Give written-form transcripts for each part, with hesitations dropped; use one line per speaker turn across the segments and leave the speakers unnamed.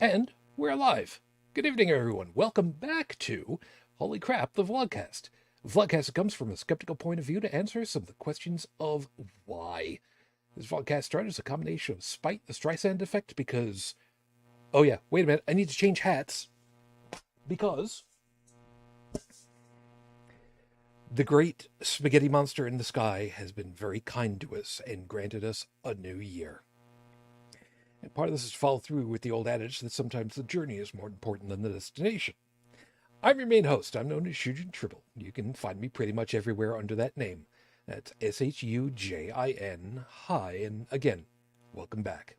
And we're live. Good evening, everyone. Welcome back to Holy Crap, the Vlogcast. Vlogcast comes from a skeptical point of view to answer some of the questions of why. This Vlogcast started as a combination of spite, the Streisand effect, because... Oh yeah, wait a minute, I need to change hats. Because... the great spaghetti monster in the sky has been very kind to us and granted us a new year. And part of this is to follow through with the old adage that sometimes the journey is more important than the destination. I'm your main host. I'm known as Shujin. You can find me pretty much everywhere under that name. That's Shujin. Hi, and again, welcome back.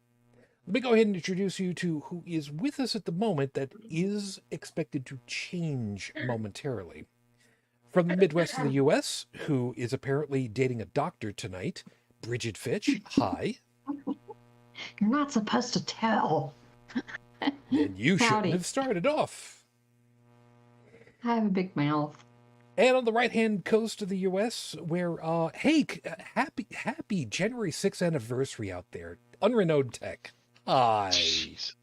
Let me go ahead and introduce you to who is with us at the moment that is expected to change momentarily. From the Midwest of the U.S., who is apparently dating a doctor tonight, Brigid Fitch. Hi.
You're not supposed to tell.
And you shouldn't have started off.
I have a big mouth.
And on the right-hand coast of the U.S., where, hey, happy January 6th anniversary out there. UnrenownedTech. Hi.
Jeez.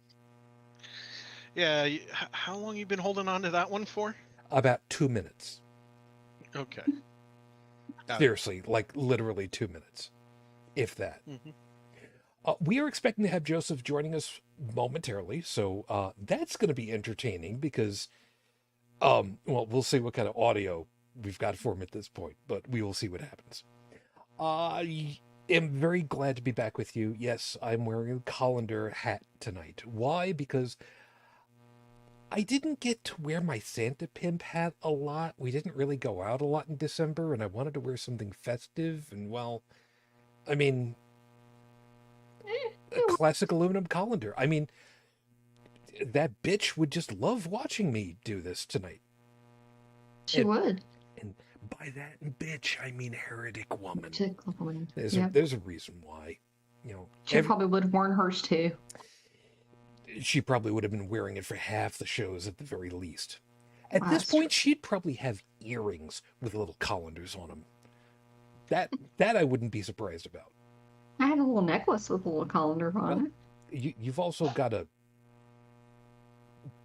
Yeah, how long you been holding on to that one for?
About 2 minutes.
Okay.
Seriously, like literally 2 minutes, if that.
Mm-hmm.
We are expecting to have Joseph joining us momentarily, so that's going to be entertaining because, well, we'll see what kind of audio we've got for him at this point, but we will see what happens. I am very glad to be back with you. Yes, I'm wearing a colander hat tonight. Why? Because I didn't get to wear my Santa pimp hat a lot. We didn't really go out a lot in December, and I wanted to wear something festive, and well, I mean... a classic aluminum colander. I mean, that bitch would just love watching me do this tonight.
She would.
And by that bitch, I mean heretic woman.
Heretic woman.
There's a reason why. You know,
she probably would have worn hers too.
She probably would have been wearing it for half the shows at the very least. At
Wow,
this point,
true.
she'd probably have earrings with little colanders on them. That I wouldn't be surprised about.
I had a little necklace with a little colander on it.
You've also got a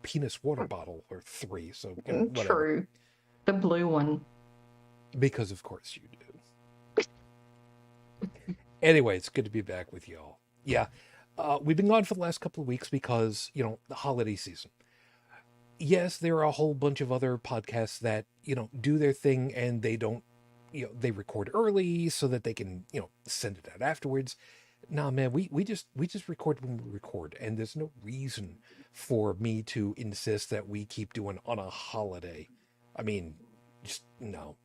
penis water bottle or 3, so you know, whatever.
True. The blue one.
Because of course you do. Anyway, it's good to be back with y'all. Yeah, we've been gone for the last couple of weeks because, you know, the holiday season. Yes, there are a whole bunch of other podcasts that, you know, do their thing and they don't, you know, they record early so that they can, you know, send it out afterwards. Nah, man, we just record when we record, and there's no reason for me to insist that we keep doing on a holiday. I mean, just no,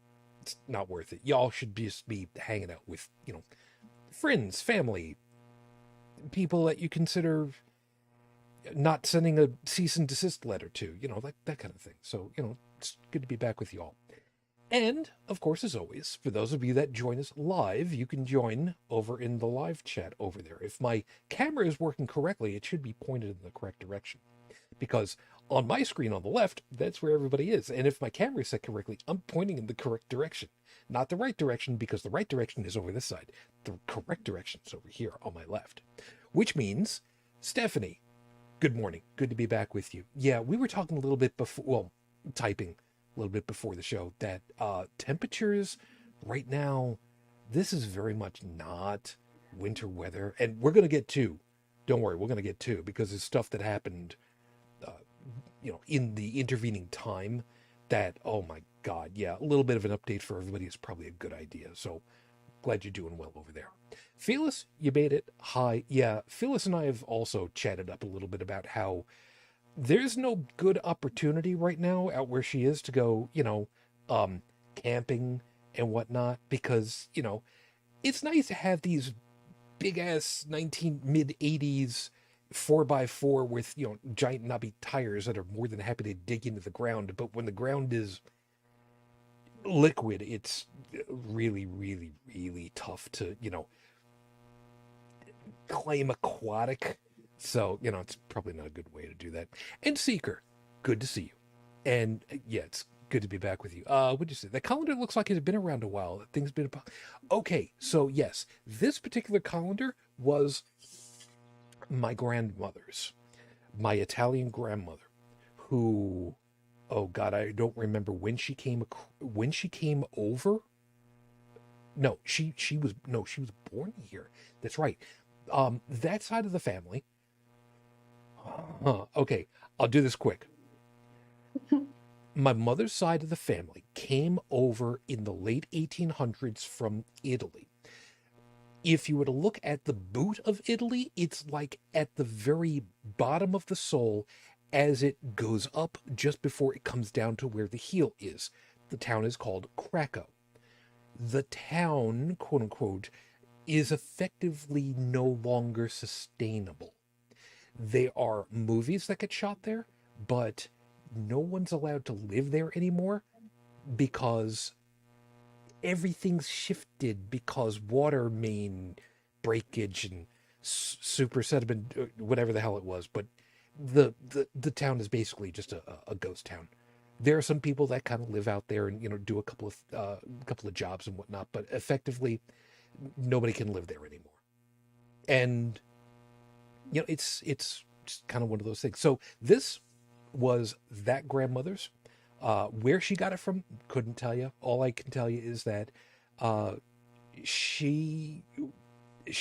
it's not worth it. Y'all should just be hanging out with, you know, friends, family, people that you consider not sending a cease and desist letter to, you know, that kind of thing. So, you know, it's good to be back with y'all. And, of course, as always, for those of you that join us live, you can join over in the live chat over there. If my camera is working correctly, it should be pointed in the correct direction. Because on my screen on the left, that's where everybody is. And if my camera is set correctly, I'm pointing in the correct direction. Not the right direction, because the right direction is over this side. The correct direction is over here on my left. Which means, Stephanie, good morning. Good to be back with you. Yeah, we were talking a little bit before, well, typing a little bit before the show, that temperatures right now, this is very much not winter weather, and we're going to get to, don't worry, we're going to get to, because it's stuff that happened, you know, in the intervening time that, oh my God, yeah, a little bit of an update for everybody is probably a good idea, so glad you're doing well over there. Phyllis, you made it. Hi. Yeah, Phyllis and I have also chatted up a little bit about how there's no good opportunity right now out where she is to go, you know, camping and whatnot, because, you know, it's nice to have these big ass mid-80s 4x4 with, you know, giant knobby tires that are more than happy to dig into the ground. But when the ground is liquid, it's really, really, really tough to, you know, claim aquatic. So, you know, it's probably not a good way to do that. And Seeker, good to see you. And yeah, it's good to be back with you. What'd you say? The colander looks like it's been around a while. Things been okay. So yes, this particular colander was my grandmother's. my Italian grandmother, who, oh God, I don't remember when she came over. No, she was born here. That's right. That side of the family. Okay, I'll do this quick. My mother's side of the family came over in the late 1800s from Italy. If you were to look at the boot of Italy, it's like at the very bottom of the sole as it goes up just before it comes down to where the heel is. The town is called Krakow. The town, quote unquote, is effectively no longer sustainable. There are movies that get shot there, but no one's allowed to live there anymore because everything's shifted because water main breakage and super sediment, whatever the hell it was. But the town is basically just a ghost town. There are some people that kind of live out there and do a couple of jobs and whatnot, but effectively nobody can live there anymore. And it's just kind of one of those things. So this was that grandmother's. Where she got it from, couldn't tell you. All I can tell you is that she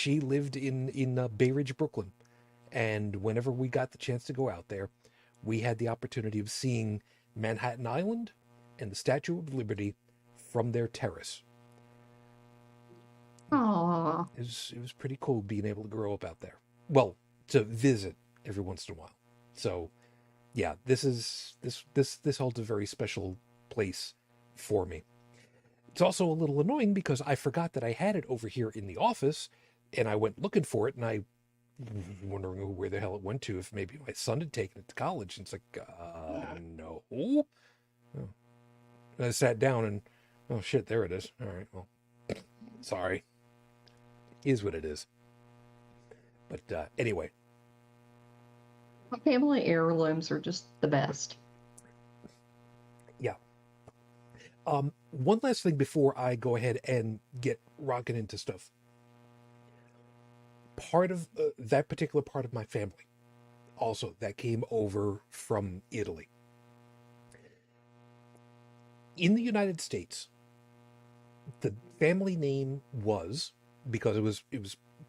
lived in Bay Ridge, Brooklyn, and whenever we got the chance to go out there, we had the opportunity of seeing Manhattan Island and the Statue of Liberty from their terrace.
Aww.
It was pretty cool being able to grow up out there. Well, to visit every once in a while. So yeah, this holds a very special place for me. It's also a little annoying because I forgot that I had it over here in the office, and I went looking for it, and I was wondering where the hell it went to, if maybe my son had taken it to college. And it's like, no. Oh. And I sat down and, oh shit, there it is. All right, well, sorry. Is what it is. But anyway.
Family heirlooms are just the best.
Yeah. One last thing before I go ahead and get rocking into stuff. Part of that particular part of my family, also, that came over from Italy. In the United States, the family name was, because it was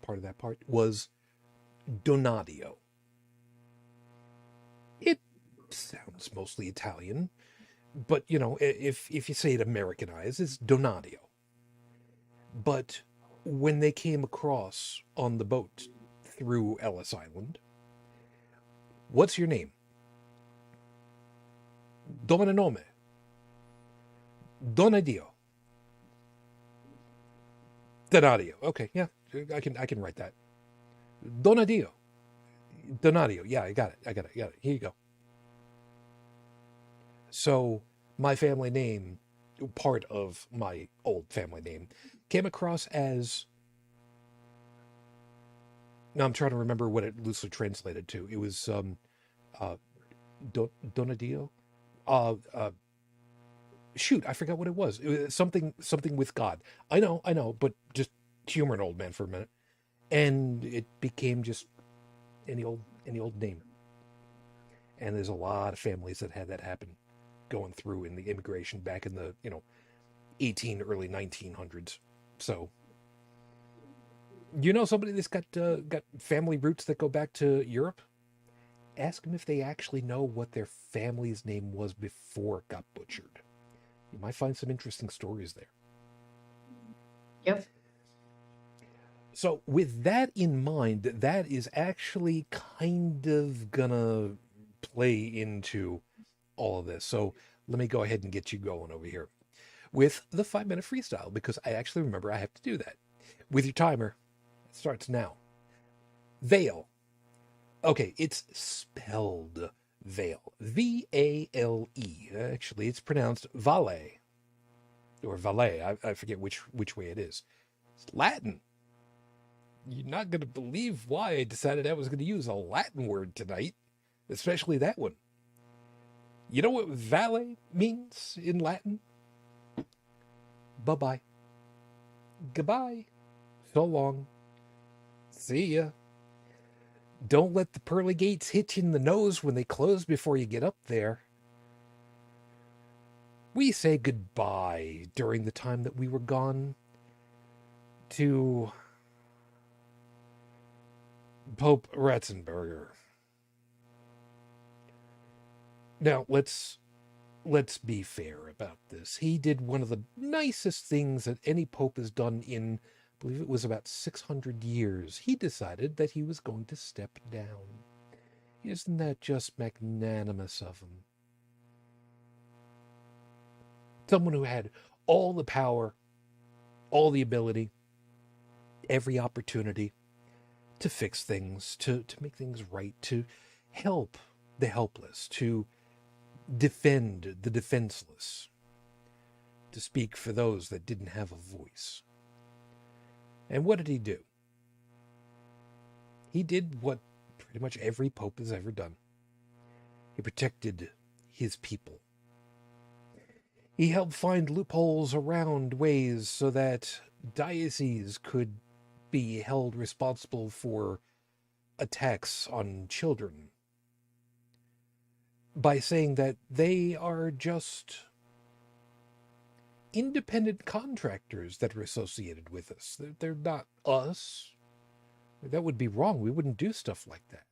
part of that part, was Donadio. It sounds mostly Italian, but if you say it Americanized, it's Donadio. But when they came across on the boat through Ellis Island, what's your name? Domine nome. Donadio. Donadio. Okay, yeah, I can write that. Donadio. Donadio. Yeah, I got it. Here you go. So my family name, part of my old family name, came across as. Now I'm trying to remember what it loosely translated to. It was Donadio. Shoot, I forgot what it was. It was something with God. I know, but just humor an old man for a minute, and it became just any old name. And there's a lot of families that had that happen going through in the immigration back in the early 1900s. So somebody that's got family roots that go back to Europe, ask them if they actually know what their family's name was before it got butchered. You might find some interesting stories there.
Yep.
So with that in mind, that is actually kind of gonna play into all of this. So let me go ahead and get you going over here with the 5-minute freestyle, because I actually remember I have to do that. With your timer, it starts now. VALE. Okay, it's spelled VALE. VALE. Actually, it's pronounced VALE. Or VALE. I forget which way it is. It's Latin. You're not going to believe why I decided I was going to use a Latin word tonight, especially that one. You know what VALE means in Latin? Bye-bye. Goodbye. So long. See ya. Don't let the pearly gates hit you in the nose when they close before you get up there. We say goodbye during the time that we were gone to Pope Ratzenberger. Now, let's be fair about this. He did one of the nicest things that any pope has done in, I believe it was about 600 years. He decided that he was going to step down. Isn't that just magnanimous of him? Someone who had all the power, all the ability, every opportunity to fix things, to make things right, to help the helpless, to defend the defenseless, to speak for those that didn't have a voice. And what did he do? He did what pretty much every pope has ever done. He protected his people. He helped find loopholes around ways so that dioceses could be held responsible for attacks on children by saying that they are just independent contractors that are associated with us. They're not us. That would be wrong. We wouldn't do stuff like that.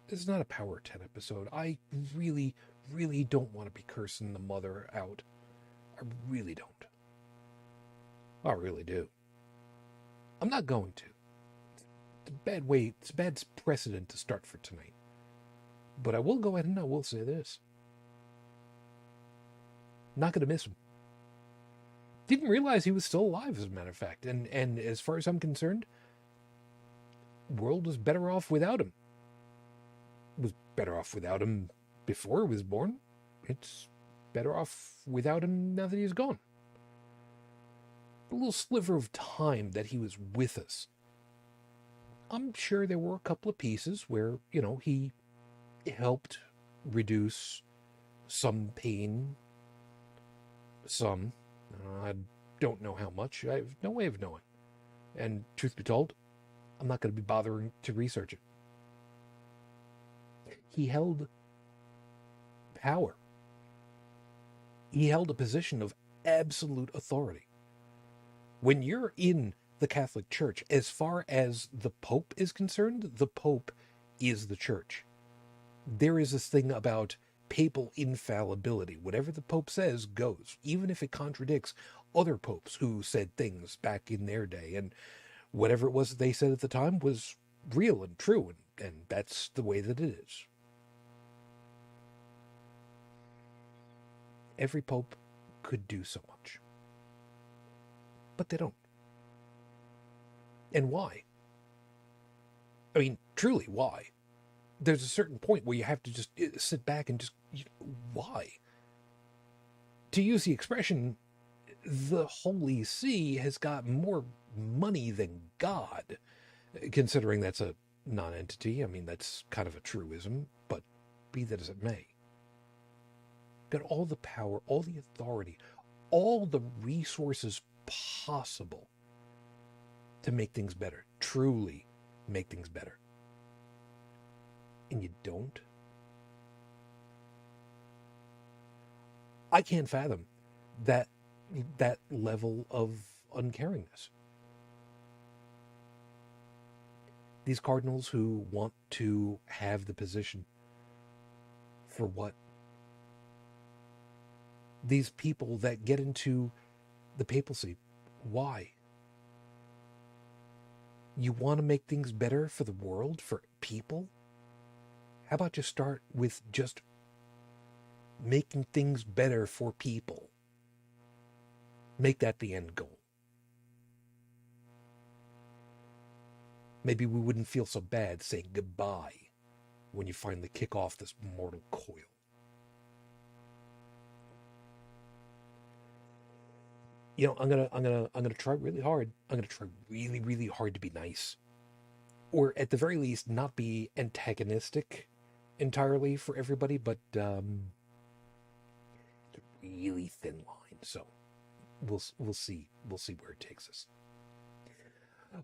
This is not a Power 10 episode. I really, really don't want to be cursing the mother out. I really don't. I really do. I'm not going to. It's a bad way, it's a bad precedent to start for tonight. But I will go ahead and I will say this. Not going to miss him. Didn't realize he was still alive, as a matter of fact. And as far as I'm concerned, world was better off without him. Was better off without him before he was born. It's better off without him now that he's gone. A little sliver of time that he was with us. I'm sure there were a couple of pieces where, he helped reduce some pain. Some. I don't know how much. I have no way of knowing. And truth be told, I'm not going to be bothering to research it. He held power. He held a position of absolute authority. When you're in the Catholic Church, as far as the Pope is concerned, the Pope is the Church. There is this thing about papal infallibility. Whatever the Pope says goes, even if it contradicts other popes who said things back in their day. And whatever it was that they said at the time was real and true, and that's the way that it is. Every pope could do so much. But they don't. And why? I mean, truly, why? There's a certain point where you have to just sit back and just, why? To use the expression, the Holy See has got more money than God, considering that's a non-entity. I mean, that's kind of a truism, but be that as it may. Got all the power, all the authority, all the resources possible to make things better, truly make things better. And you don't? I can't fathom that level of uncaringness. These cardinals who want to have the position, for what? These people that get into the papacy, why? You want to make things better for the world, for people? How about you start with just making things better for people? Make that the end goal. Maybe we wouldn't feel so bad saying goodbye when you finally kick off this mortal coil. I'm gonna try really hard. I'm gonna try really, really hard to be nice, or at the very least, not be antagonistic entirely for everybody. But it's a really thin line, so we'll see where it takes us.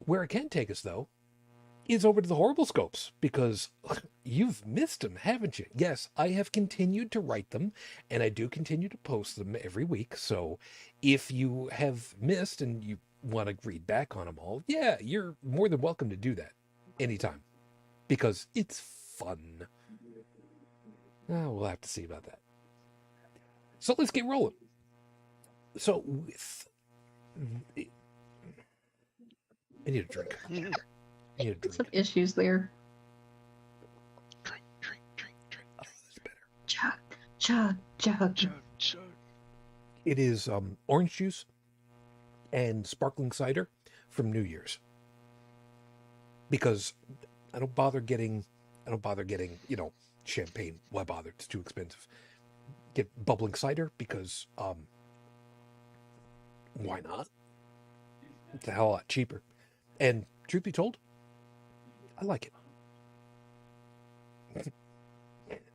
Where it can take us, though, is over to the horrible scopes, because you've missed them, haven't you? Yes, I have continued to write them, and I do continue to post them every week. So if you have missed and you want to read back on them all, yeah, you're more than welcome to do that anytime, because it's fun. We'll have to see about that. So let's get rolling. So with... I need a drink. I need a drink.
Some issues there.
Drink.
Oh, that's better.
Chug.
It is orange juice and sparkling cider from New Year's. Because I don't bother getting, champagne. Why bother? It's too expensive. Get bubbling cider because why not? It's a hell of a lot cheaper. And truth be told, I like it.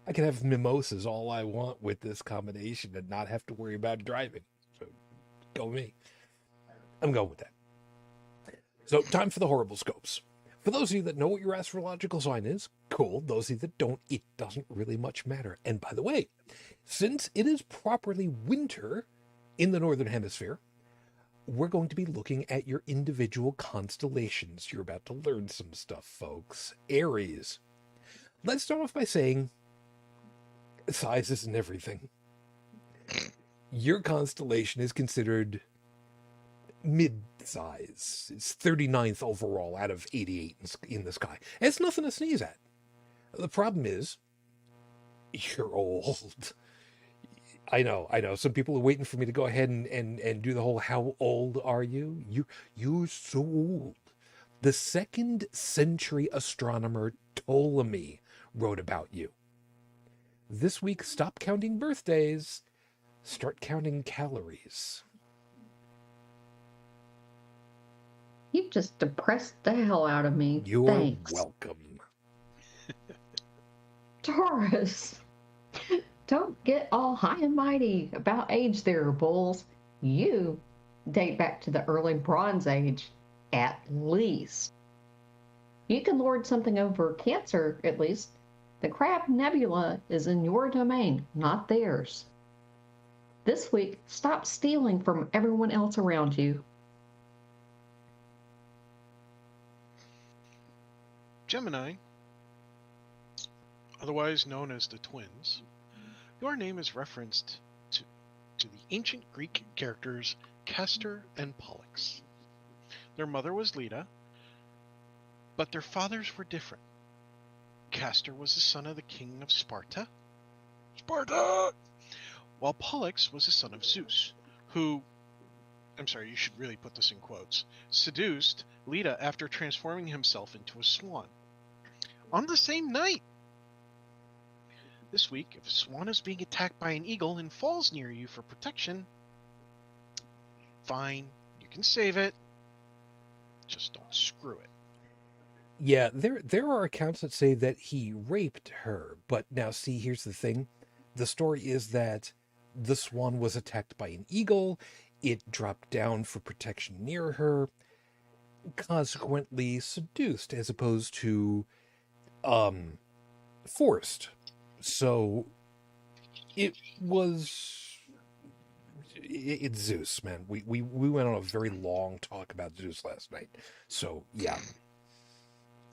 I can have mimosas all I want with this combination and not have to worry about driving. So go me. I'm going with that. So time for the horrible scopes. For those of you that know what your astrological sign is, cool. Those of you that don't, it doesn't really much matter. And by the way, since it is properly winter in the Northern Hemisphere, we're going to be looking at your individual constellations. You're about to learn some stuff, folks. Aries. Let's start off by saying size isn't everything. Your constellation is considered mid-size. It's 39th overall out of 88 in the sky. It's nothing to sneeze at. The problem is, you're old. I know. Some people are waiting for me to go ahead and do the whole how old are you? You're so old. The 2nd century astronomer Ptolemy wrote about you. This week, stop counting birthdays. Start counting calories.
You just depressed the hell out of me.
You're
Thanks.
welcome.
Taurus. Don't get all high and mighty about age there, bulls. You date back to the early Bronze Age, at least. You can lord something over Cancer, at least. The Crab Nebula is in your domain, not theirs. This week, stop stealing from everyone else around you.
Gemini, otherwise known as the twins, your name is referenced to the ancient Greek characters Castor and Pollux. Their mother was Leda, but their fathers were different. Castor was the son of the king of Sparta, while Pollux was the son of Zeus, who, I'm sorry, you should really put this in quotes, seduced Leda after transforming himself into a swan. On the same night! This week, if a swan is being attacked by an eagle and falls near you for protection, fine, you can save it. Just don't screw it.
Yeah, there are accounts that say that he raped her, but now see, here's the thing. The story is that the swan was attacked by an eagle, it dropped down for protection near her, consequently seduced as opposed to forced. So it's Zeus, man. We went on a very long talk about Zeus last night. So yeah.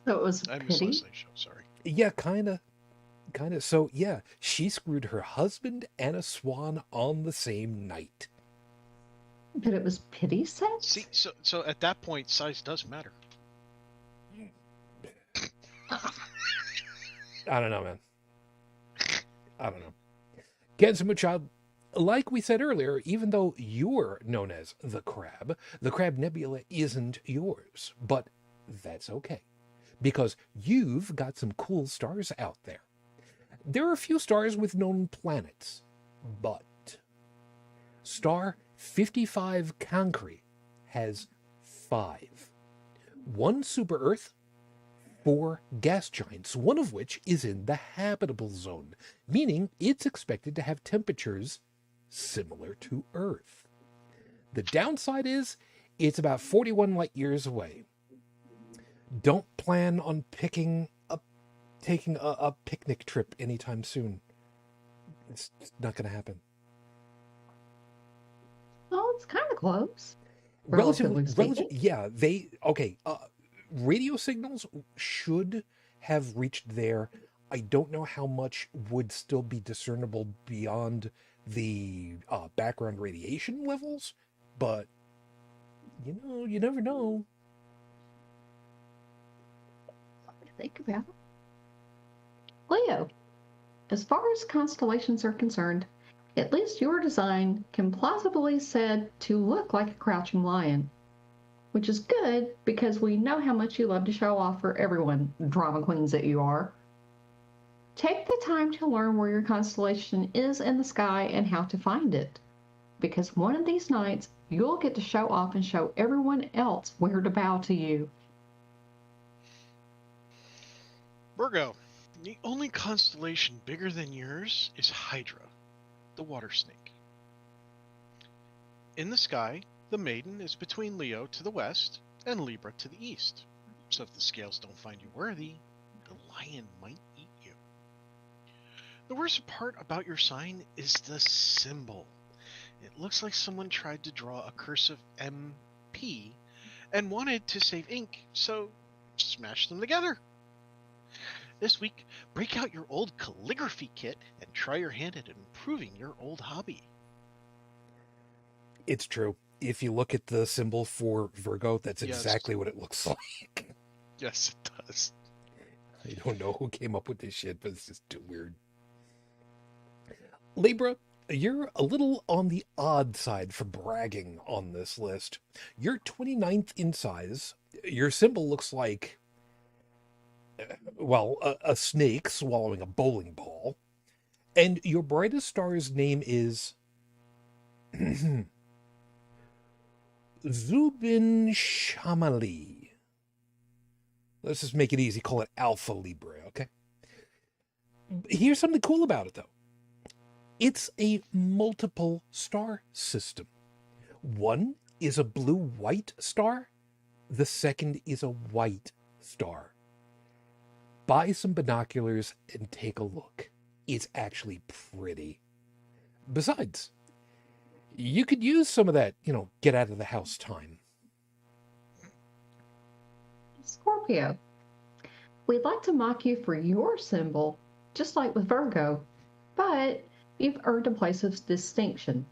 So it was
I missed
pity?
last night's show, sorry.
Yeah, kind of. So yeah, she screwed her husband and a swan on the same night.
But it was pity sex?
See, so at that point, size does matter.
I don't know, man. I don't know. Gensumu child, like we said earlier, even though you're known as the Crab Nebula isn't yours. But that's okay, because you've got some cool stars out there. There are a few stars with known planets, but star 55 Cancri has 5. 1 super Earth, 4 gas giants, one of which is in the habitable zone, meaning it's expected to have temperatures similar to Earth. The downside is it's about 41 light years away. Don't plan on taking a picnic trip anytime soon. It's not going to happen.
Well, it's kind of close, relatively speaking.
Yeah, radio signals should have reached there. I don't know how much would still be discernible beyond the background radiation levels, but you never know.
Think about it. Leo, as far as constellations are concerned, at least your design can plausibly said to look like a crouching lion, which is good because we know how much you love to show off for everyone, drama queens that you are. Take the time to learn where your constellation is in the sky and how to find it, because one of these nights you'll get to show off and show everyone else where to bow to you.
Virgo, the only constellation bigger than yours is Hydra, the water snake. In the sky, the maiden is between Leo to the west and Libra to the east. So if the scales don't find you worthy, the lion might eat you. The worst part about your sign is the symbol. It looks like someone tried to draw a cursive MP and wanted to save ink, so smash them together. This week, break out your old calligraphy kit and try your hand at improving your old hobby.
It's true. If you look at the symbol for Virgo, that's
Yes.
exactly what it looks like.
Yes, it does.
I don't know who came up with this shit, but it's just too weird. Libra, you're a little on the odd side for bragging on this list. You're 29th in size. Your symbol looks like, a snake swallowing a bowling ball. And your brightest star's name is Zubin Shamali. Let's just make it easy. Call it Alpha Libra, okay? Here's something cool about it, though. It's a multiple star system. One is a blue-white star. The second is a white star. Buy some binoculars and take a look. It's actually pretty. Besides, you could use some of that, get out of the house time.
Scorpio, we'd like to mock you for your symbol, just like with Virgo, but you've earned a place of distinction.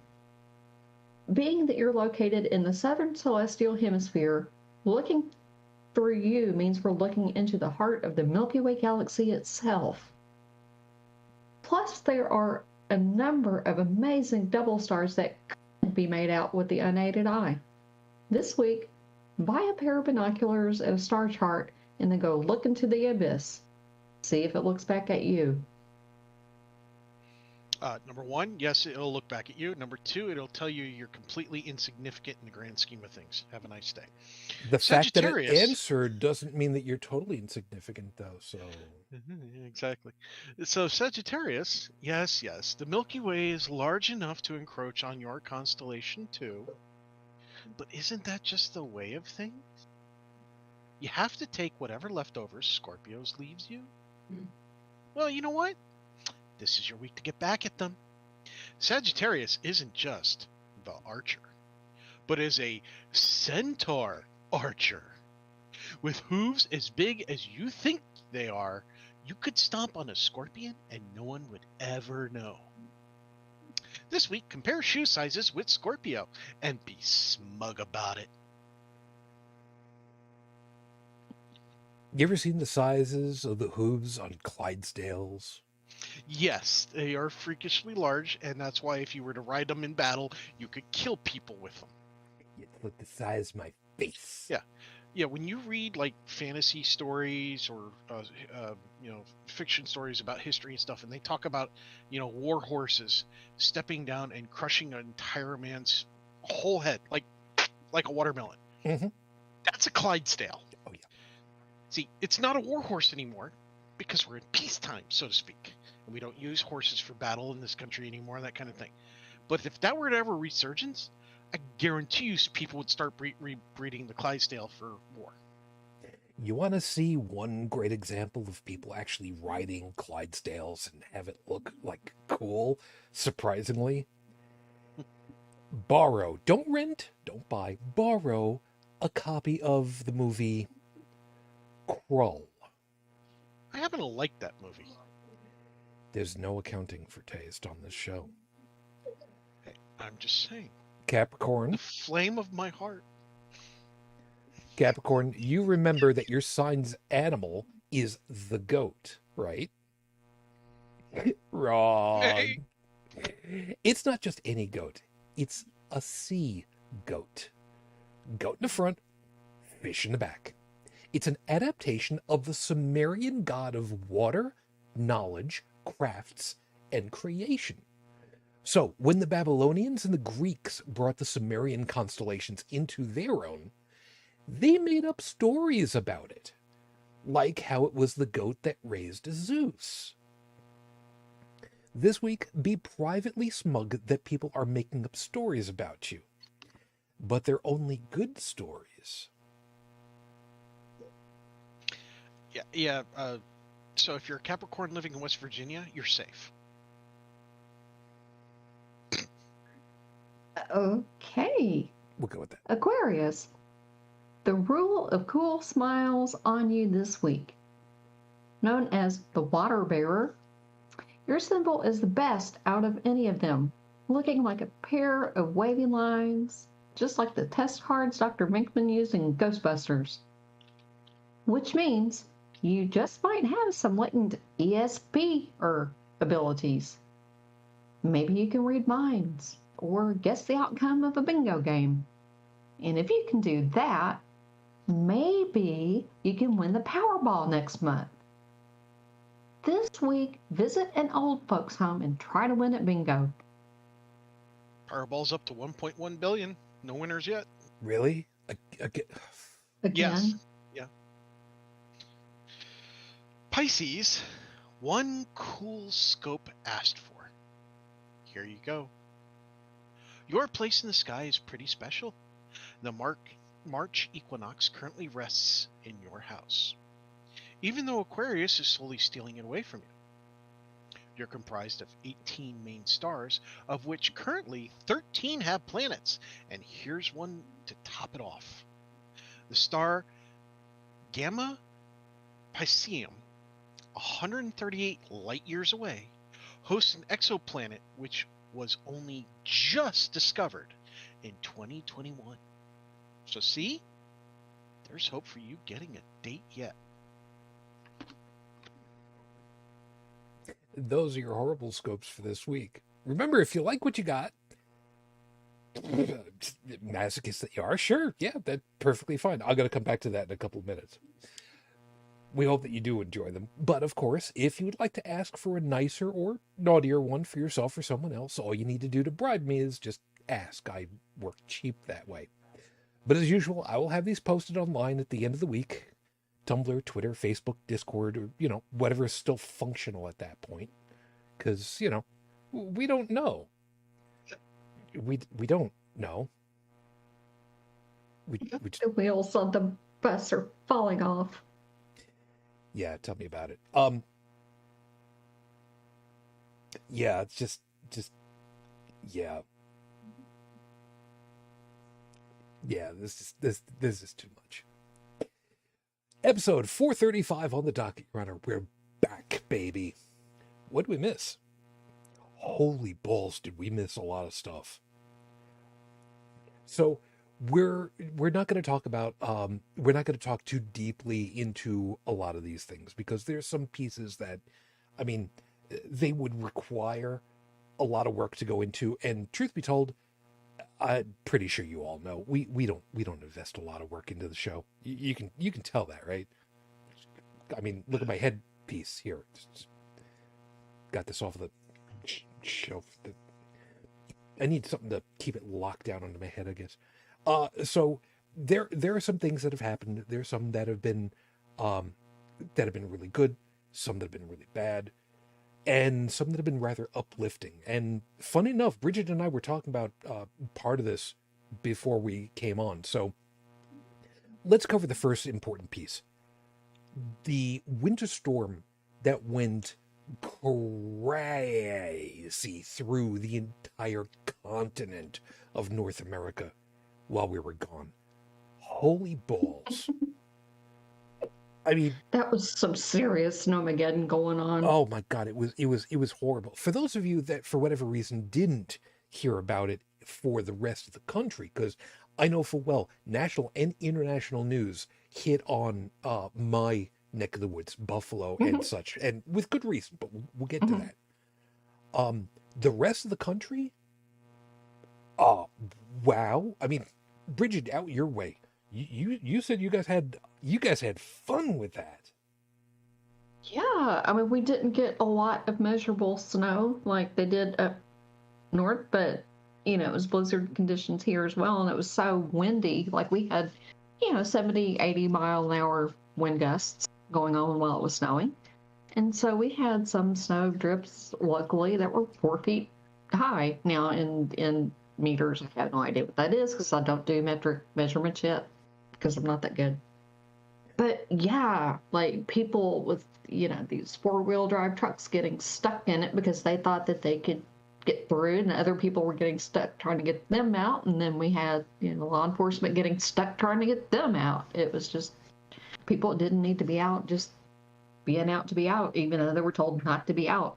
Being that you're located in the southern celestial hemisphere, looking through you means we're looking into the heart of the Milky Way galaxy itself. Plus, there are a number of amazing double stars that could be made out with the unaided eye. This week, buy a pair of binoculars and a star chart and then go look into the abyss. See if it looks back at you.
Number one, yes, it'll look back at you. Number two, it'll tell you you're completely insignificant in the grand scheme of things. Have a nice day.
The fact that it answered doesn't mean that you're totally insignificant, though, so...
Exactly. So Sagittarius, yes, the Milky Way is large enough to encroach on your constellation, too. But isn't that just the way of things? You have to take whatever leftovers Scorpios leaves you. Well, you know what? This is your week to get back at them. Sagittarius isn't just the archer, but is a centaur archer. With hooves as big as you think they are, you could stomp on a scorpion and no one would ever know. This week, compare shoe sizes with Scorpio and be smug about it.
You ever seen the sizes of the hooves on Clydesdales?
Yes, they are freakishly large, and that's why if you were to ride them in battle, you could kill people with them.
It's like the size of my face.
Yeah, when you read like fantasy stories or fiction stories about history and stuff, and they talk about war horses stepping down and crushing an entire man's whole head like a watermelon.
Mm-hmm.
That's a Clydesdale.
Oh yeah.
See, it's not a war horse anymore because we're in peacetime, so to speak, and we don't use horses for battle in this country anymore, that kind of thing. But if that were to ever resurgence, I guarantee you people would start breeding the Clydesdale for war.
You want to see one great example of people actually riding Clydesdales and have it look like cool, surprisingly? Borrow, don't rent, don't buy, borrow a copy of the movie Krull.
I happen to like that movie.
There's no accounting for taste on this show.
Hey, I'm just saying.
Capricorn,
The flame of my heart.
Capricorn, you remember that your sign's animal is the goat, right? Wrong.
Hey.
It's not just any goat. It's a sea goat. Goat in the front, fish in the back. It's an adaptation of the Sumerian god of water, knowledge, crafts, and creation. So, when the Babylonians and the Greeks brought the Sumerian constellations into their own, they made up stories about it, like how it was the goat that raised Zeus. This week, be privately smug that people are making up stories about you, but they're only good stories.
Yeah. So if you're a Capricorn living in West Virginia, you're safe.
Okay.
We'll go with that.
Aquarius. The rule of cool smiles on you this week. Known as the water bearer, your symbol is the best out of any of them, looking like a pair of wavy lines, just like the test cards Dr. Minkman used in Ghostbusters. Which means you just might have some latent ESP abilities. Maybe you can read minds or guess the outcome of a bingo game. And if you can do that, maybe you can win the Powerball next month. This week, visit an old folks' home and try to win at bingo.
Powerball's up to 1.1 billion. No winners yet.
Really?
Again,
Yes. Yeah. Pisces, one cool scope asked for. Here you go. Your place in the sky is pretty special. The March equinox currently rests in your house, even though Aquarius is slowly stealing it away from you. You're comprised of 18 main stars, of which currently 13 have planets, and here's one to top it off. The star Gamma Piscium, 138 light years away, hosts an exoplanet which was only just discovered in 2021. So see, there's hope for you getting a date yet.
Those are your horrible scopes for this week. Remember, if you like what you got, masochists that you are, sure, yeah, that's perfectly fine. I'm going to come back to that in a couple of minutes. We hope that you do enjoy them. But of course, if you would like to ask for a nicer or naughtier one for yourself or someone else, all you need to do to bribe me is just ask. I work cheap that way. But as usual, I will have these posted online at the end of the week. Tumblr, Twitter, Facebook, Discord, or, whatever is still functional at that point. Because, we don't know. We don't know. We just...
The wheels on the bus are falling off.
Yeah, tell me about it. Yeah, it's just, yeah. Yeah, this is too much. Episode 435 on the docket, Your Honor. We're back, baby. What did we miss? Holy balls, did we miss a lot of stuff. So we're not going to talk about we're not going to talk too deeply into a lot of these things because there's some pieces that, I mean, they would require a lot of work to go into, and truth be told, I'm pretty sure you all know we don't invest a lot of work into the show. You can tell that, right? I mean, look at my headpiece here. Just got this off of the shelf. I need something to keep it locked down onto my head, I guess. So there are some things that have happened. There's some that have been really good, some that have been really bad, and some that have been rather uplifting. And funny enough, Brigid and I were talking about part of this before we came on. So let's cover the first important piece. the winter storm that went crazy through the entire continent of North America while we were gone. Holy balls. I mean,
That was some serious snowmageddon going on.
oh my God, it was horrible. For those of you that for whatever reason didn't hear about it for the rest of the country, because I know full well national and international news hit on my neck of the woods, Buffalo and such, and with good reason, but we'll get to that. The rest of the country, oh wow. I mean, Brigid, out your way. You said you guys had fun with that.
Yeah, I mean, we didn't get a lot of measurable snow like they did up north, but, it was blizzard conditions here as well, and it was so windy. Like, we had, 70, 80-mile-an-hour wind gusts going on while it was snowing. And so we had some snow drifts, luckily, that were 4 feet high. Now, in meters, I have no idea what that is because I don't do metric measurements yet because I'm not that good. But yeah, like people with, these four-wheel drive trucks getting stuck in it because they thought that they could get through, and other people were getting stuck trying to get them out. And then we had, law enforcement getting stuck trying to get them out. It was just people didn't need to be out, just being out to be out, even though they were told not to be out.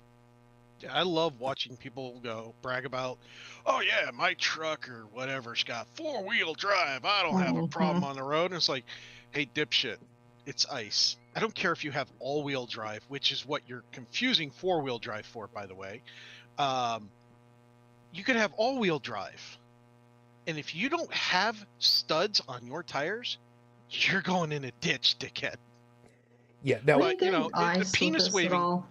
Yeah, I love watching people brag about, oh yeah, my truck or whatever's got four-wheel drive. I don't have a problem on the road. And it's like, hey, dipshit, it's ice. I don't care if you have all-wheel drive, which is what you're confusing four-wheel drive for, by the way. You could have all-wheel drive. And if you don't have studs on your tires, you're going in a ditch, dickhead.
Yeah, now,
but, the penis waving.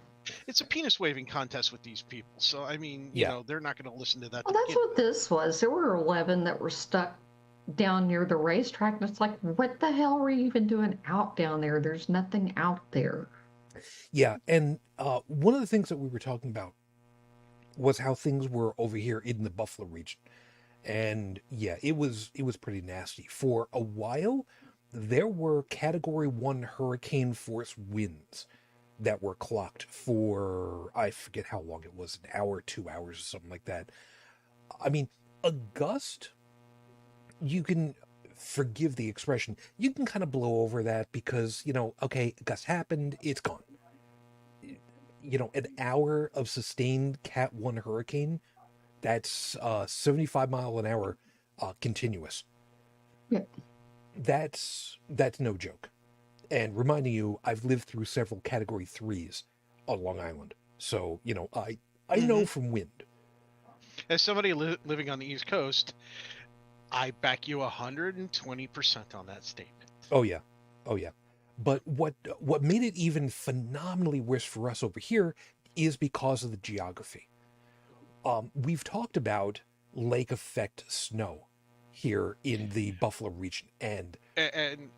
It's a penis waving contest with these people. So, I mean, they're not going to listen to that.
Well, that's what this was. There were 11 that were stuck down near the racetrack. And it's like, what the hell were you even doing out down there? There's nothing out there.
Yeah, and one of the things that we were talking about was how things were over here in the Buffalo region. And yeah, it was pretty nasty. For a while, there were Category 1 hurricane force winds that were clocked for, I forget how long it was, an hour, 2 hours, or something like that. I mean, a gust, you can forgive the expression. You can kind of blow over that because, okay, a gust happened, it's gone. An hour of sustained Cat 1 hurricane, that's 75 mile an hour continuous.
Yeah.
That's no joke. And reminding you, I've lived through several Category 3s on Long Island. So, I know from wind.
As somebody living on the East Coast, I back you 120% on that statement.
Oh, yeah. But what made it even phenomenally worse for us over here is because of the geography. We've talked about lake effect snow here in the Buffalo region. And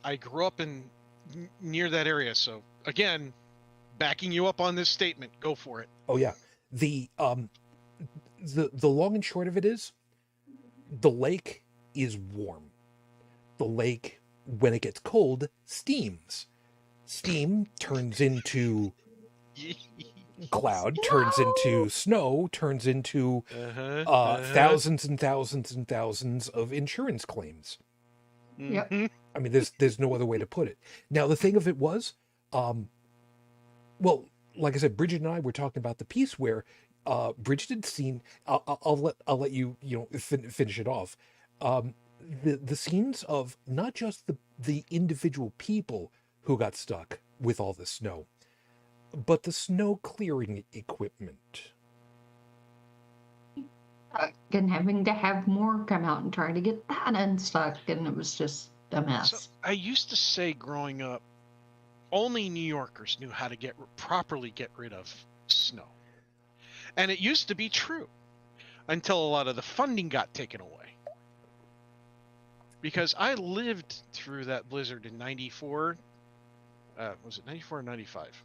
I grew up near that area. So again, backing you up on this statement, go for it.
Oh yeah. The long and short of it is the lake is warm. The lake, when it gets cold, steams. Steam turns into cloud, turns into snow, turns into thousands and thousands and thousands of insurance claims.
Yep.
I mean, there's no other way to put it. Now, the thing of it was, well, like I said, Brigid and I were talking about the piece where Brigid had seen. I'll let you finish it off. The scenes of not just the individual people who got stuck with all the snow, but the snow clearing equipment.
And having to have more come out and try to get that unstuck, and it was just a mess.
So I used to say growing up, only New Yorkers knew how to properly get rid of snow. And it used to be true until a lot of the funding got taken away. Because I lived through that blizzard in 94. Was it 94 or 95?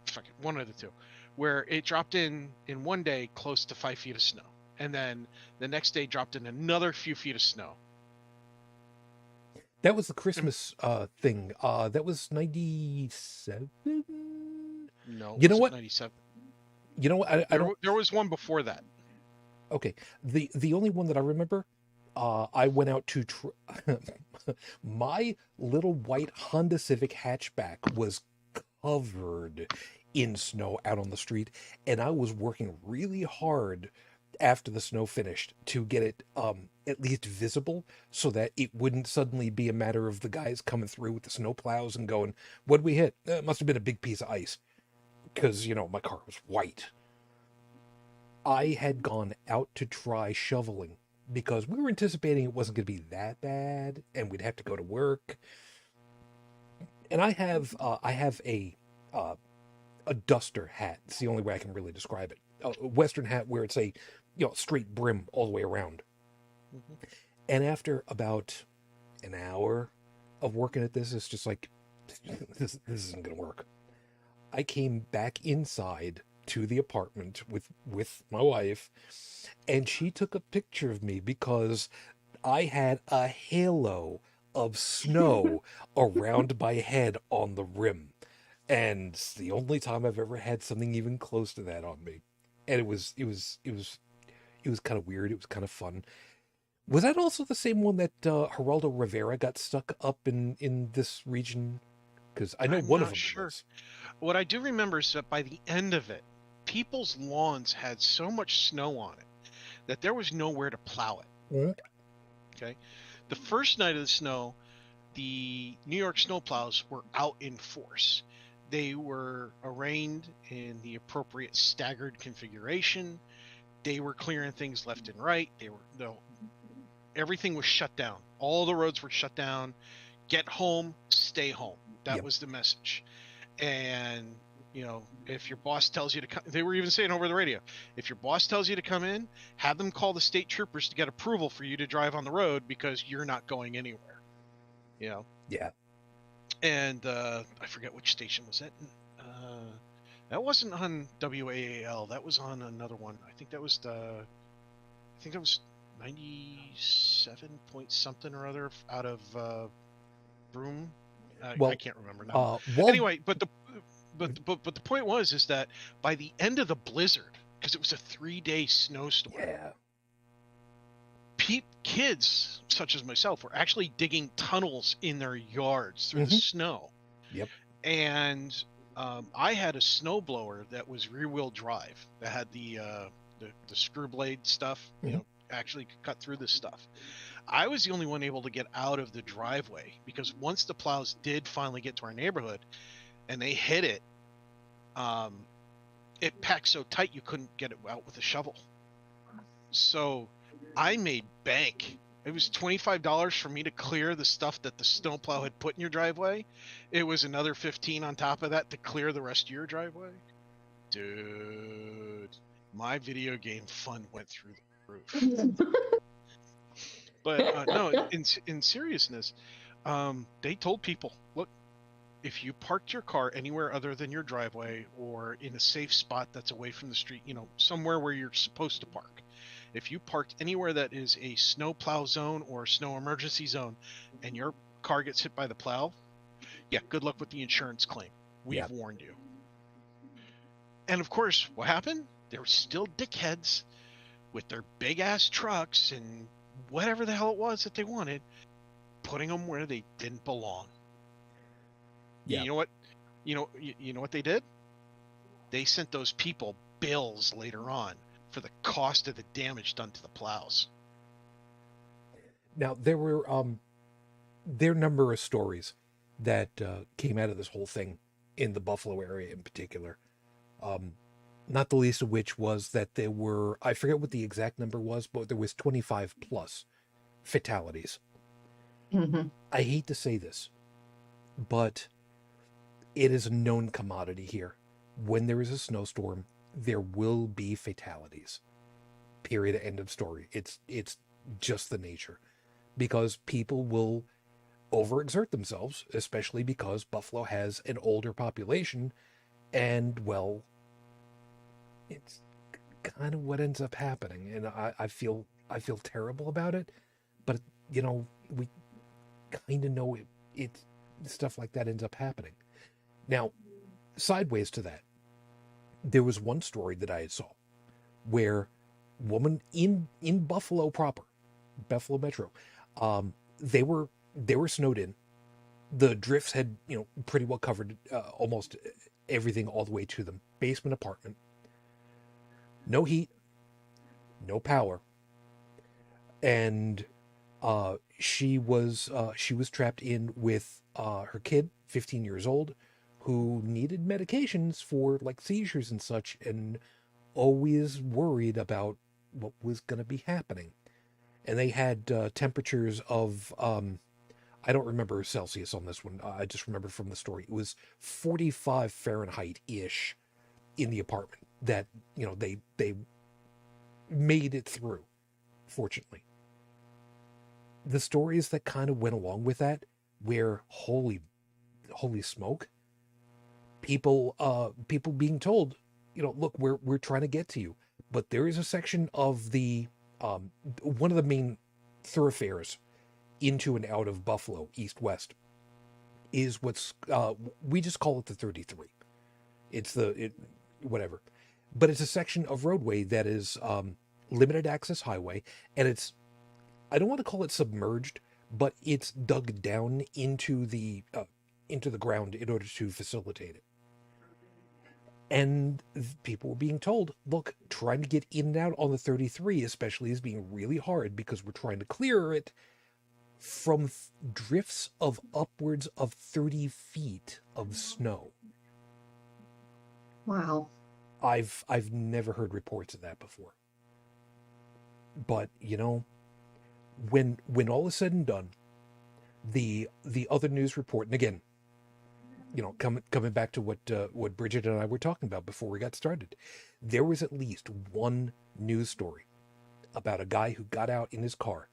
Fuck it, one of the two. Where it dropped in one day close to 5 feet of snow. And then the next day dropped in another few feet of snow.
That was the Christmas thing. That was 97.
No,
You know
was it
what?
97?
You know what? I don't.
There was one before that.
Okay, the only one that I remember, I went out to my little white Honda Civic hatchback was covered in snow out on the street, and I was working really hard after the snow finished to get it at least visible so that it wouldn't suddenly be a matter of the guys coming through with the snow plows and going, "What'd we hit? It must have been a big piece of ice," because my car was white. I had gone out to try shoveling because we were anticipating it wasn't going to be that bad and we'd have to go to work. And I have a duster hat. It's the only way I can really describe it. A Western hat where it's a straight brim all the way around.
Mhm.
And after about an hour of working at this, it's just like this isn't going to work. I came back inside to the apartment with my wife, and she took a picture of me because I had a halo of snow around my head on the rim. And it's the only time I've ever had something even close to that on me. And it was kind of weird. It was kind of fun. Was that also the same one that Geraldo Rivera got stuck up in this region? Because I know
I'm
one of
not
them
sure.
was.
What I do remember is that by the end of it, people's lawns had so much snow on it that there was nowhere to plow it.
Mhm.
Okay. The first night of the snow, the New York snowplows were out in force. They were arraigned in the appropriate staggered configuration. They were clearing things left and right. Everything was shut down. All the roads were shut down. Get home, stay home. That
Yep.
was the message. And if your boss tells you to come, they were even saying over the radio, if your boss tells you to come in, have them call the state troopers to get approval for you to drive on the road because you're not going anywhere.
Yeah.
And I forget which station was it. That wasn't on WAAL. That was on another one. I think that was 97 point something or other out of Broome. I can't remember now. Anyway, but the point is that by the end of the blizzard, because it was a 3-day snowstorm,
yeah.
Kids such as myself were actually digging tunnels in their yards through the snow.
Yep.
And I had a snowblower that was rear-wheel drive that had the screw blade stuff, actually cut through this stuff. I was the only one able to get out of the driveway because once the plows did finally get to our neighborhood and they hit it, it packed so tight you couldn't get it out with a shovel. So I made bank. It was $25 for me to clear the stuff that the snowplow had put in your driveway. It was another $15 on top of that to clear the rest of your driveway. Dude, my video game fun went through the roof. But no, in seriousness, they told people, look, if you parked your car anywhere other than your driveway or in a safe spot that's away from the street, somewhere where you're supposed to park, if you parked anywhere that is a snow plow zone or snow emergency zone and your car gets hit by the plow, yeah, good luck with the insurance claim. We've warned you. And of course, what happened? There were still dickheads with their big ass trucks and whatever the hell it was that they wanted, putting them where they didn't belong. Yeah. You know what? You know what they did? They sent those people bills later on for the cost of the damage done to the plows.
Now there were there are numerous stories that came out of this whole thing in the Buffalo area in particular. Not the least of which was that there were, I forget what the exact number was, but there was 25 plus fatalities.
Mm-hmm.
I hate to say this, but it is a known commodity here. When there is a snowstorm, there will be fatalities. Period. End of story. It's just the nature. Because people will overexert themselves, especially because Buffalo has an older population, and, well, it's kind of what ends up happening. And I feel terrible about it, but, we kind of know it stuff like that ends up happening. Now, sideways to that, there was one story that I had saw where woman in Buffalo proper, Buffalo Metro, they were snowed in. The drifts had pretty well covered almost everything all the way to them. Basement apartment, no heat, no power, and she was trapped in with her kid, 15 years old, who needed medications for like seizures and such, and always worried about what was going to be happening. And they had temperatures of I don't remember Celsius on this one. I just remember from the story it was 45 Fahrenheit ish in the apartment that they made it through, fortunately. The stories that kind of went along with that, where holy smoke, people being told, look, we're trying to get to you, but there is a section of the one of the main thoroughfares into and out of Buffalo, east-west, is what's we just call it the 33. It's whatever, but it's a section of roadway that is limited access highway, and it's, I don't want to call it submerged, but it's dug down into the ground in order to facilitate it. And people were being told, look, trying to get in and out on the 33 especially is being really hard because we're trying to clear it from drifts of upwards of 30 feet of snow.
Wow.
I've never heard reports of that before. But, when all is said and done, the other news report, and again, coming back to what Brigid and I were talking about before we got started, there was at least one news story about a guy who got out in his car,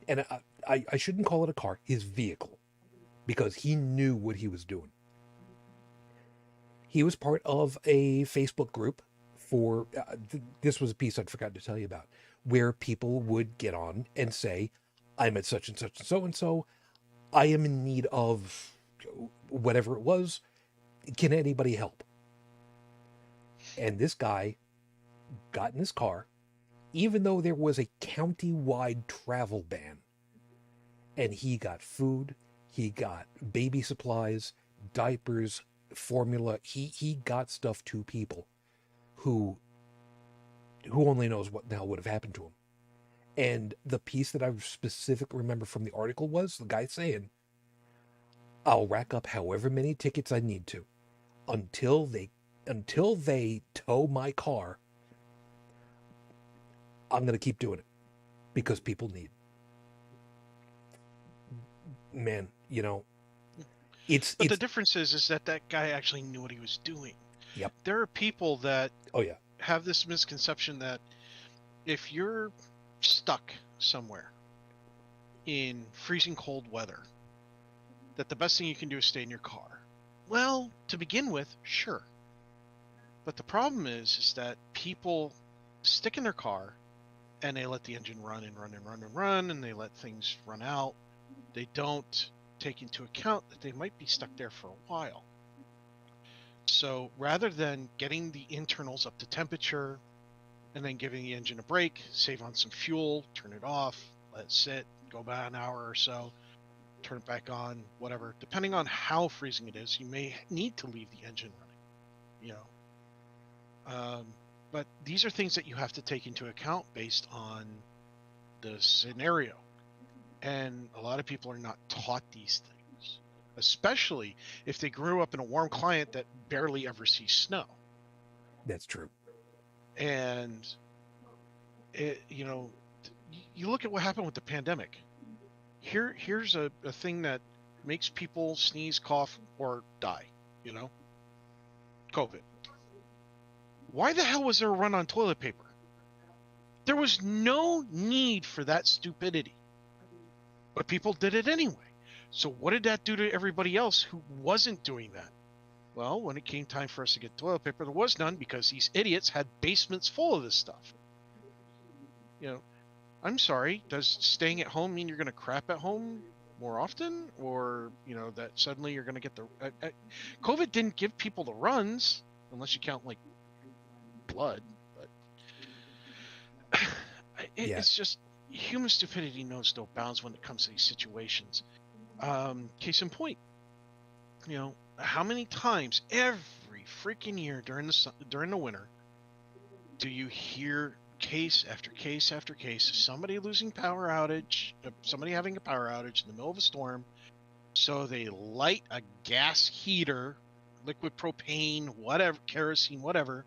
and I shouldn't call it a car, his vehicle, because he knew what he was doing. He was part of a Facebook group for, this was a piece I'd forgotten to tell you about, where people would get on and say, I'm at such and such and so-and-so, I am in need of whatever it was, can anybody help? And this guy got in his car, even though there was a county-wide travel ban, and he got food, he got baby supplies, diapers, formula, he got stuff to people who only knows what the hell would have happened to him. And the piece that I specifically remember from the article was the guy saying, I'll rack up however many tickets I need to until they tow my car. I'm going to keep doing it because people need. Man, it's.
The difference is that guy actually knew what he was doing.
Yep.
There are people that
have
this misconception that if you're stuck somewhere in freezing cold weather, that the best thing you can do is stay in your car. Well, to begin with, sure. But the problem is that people stick in their car and they let the engine run and run and run and run, and they let things run out. They don't take into account that they might be stuck there for a while. So rather than getting the internals up to temperature and then giving the engine a break, save on some fuel, turn it off, let it sit, go about an hour or so, turn it back on, whatever. Depending on how freezing it is, you may need to leave the engine running, but these are things that you have to take into account based on the scenario. And a lot of people are not taught these things, especially if they grew up in a warm climate that barely ever sees snow.
That's true.
And, you look at what happened with the pandemic. Here's a thing that makes people sneeze, cough, or die, COVID. Why the hell was there a run on toilet paper? There was no need for that stupidity. But people did it anyway. So what did that do to everybody else who wasn't doing that? Well, when it came time for us to get toilet paper, there was none because these idiots had basements full of this stuff. I'm sorry, does staying at home mean you're going to crap at home? more often, or that suddenly you're going to get the COVID didn't give people the runs unless you count like blood, but
Yeah.
it's just human stupidity knows no bounds when it comes to these situations. Case in point, how many times every freaking year during the winter do you hear case after case after case of somebody losing power outage, somebody having a power outage in the middle of a storm, so they light a gas heater, liquid propane, whatever, kerosene, whatever,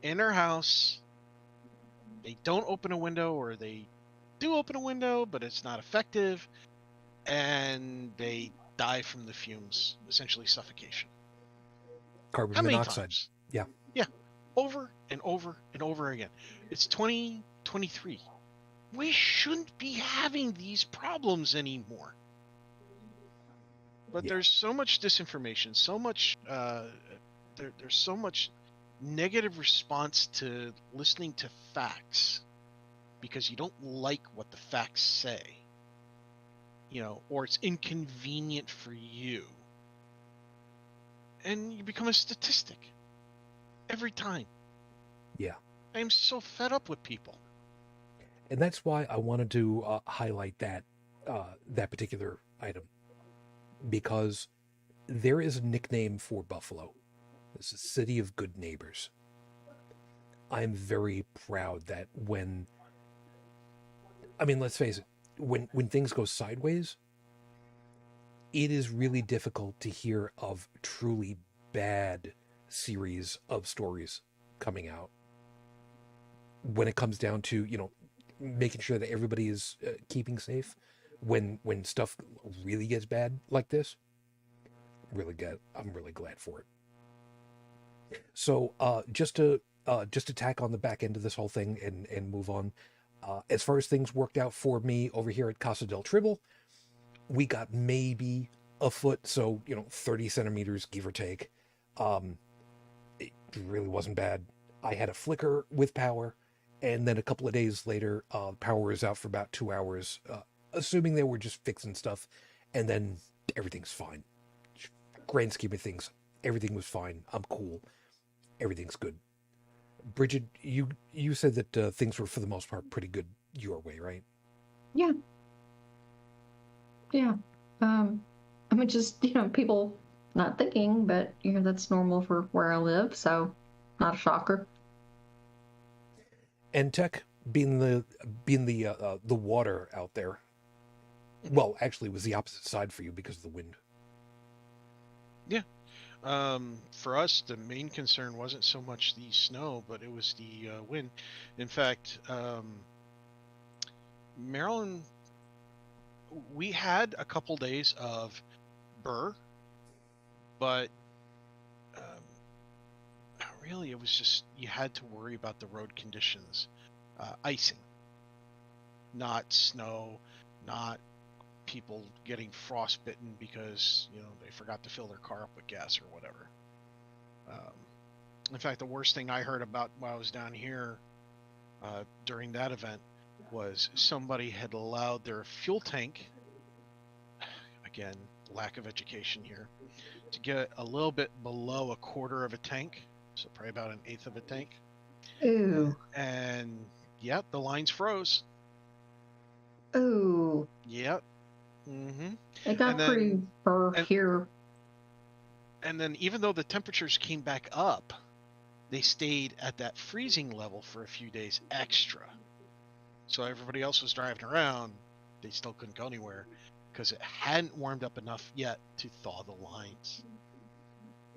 in their house. They don't open a window, or they do open a window, but it's not effective, and they die from the fumes, essentially suffocation.
Carbon
How many
monoxide.
times?
Yeah.
Yeah. Over and over and over again. It's 2023. We shouldn't be having these problems anymore. But
Yeah.
there's so much disinformation, so much there's so much negative response to listening to facts because you don't like what the facts say, or it's inconvenient for you. And you become a statistic every time.
Yeah.
I'm so fed up with people.
And that's why I wanted to highlight that particular item, because there is a nickname for Buffalo. It's a city of good neighbors. I'm very proud that let's face it, when things go sideways, it is really difficult to hear of truly bad series of stories coming out. When it comes down to, making sure that everybody is keeping safe, when stuff really gets bad like this, I'm really glad for it. So just to tack on the back end of this whole thing and move on, as far as things worked out for me over here at Casa del Tribble, we got maybe a foot, so 30 centimeters, give or take. It really wasn't bad. I had a flicker with power, and then a couple of days later, power was out for about 2 hours, assuming they were just fixing stuff, and then everything's fine. Grand scheme of things, everything was fine. I'm cool. Everything's good. Brigid, you said that things were for the most part pretty good your way, right?
Yeah. Just people not thinking, but that's normal for where I live, so not a shocker.
And Tech, being the water out there, well, actually, it was the opposite side for you because of the wind.
Yeah. For us, the main concern wasn't so much the snow, but it was the wind. In fact, Maryland, we had a couple days of burr, but really it was just, you had to worry about the road conditions, icing, not snow, not people getting frostbitten because they forgot to fill their car up with gas or whatever. In fact, the worst thing I heard about while I was down here during that event was somebody had allowed their fuel tank, again, lack of education here, to get a little bit below a quarter of a tank, so probably about an eighth of a tank.
Ooh.
And yeah, the lines froze.
Ooh.
Yep. Mm-hmm.
It got pretty burr here.
And then even though the temperatures came back up, they stayed at that freezing level for a few days extra. So everybody else was driving around, they still couldn't go anywhere because it hadn't warmed up enough yet to thaw the lines.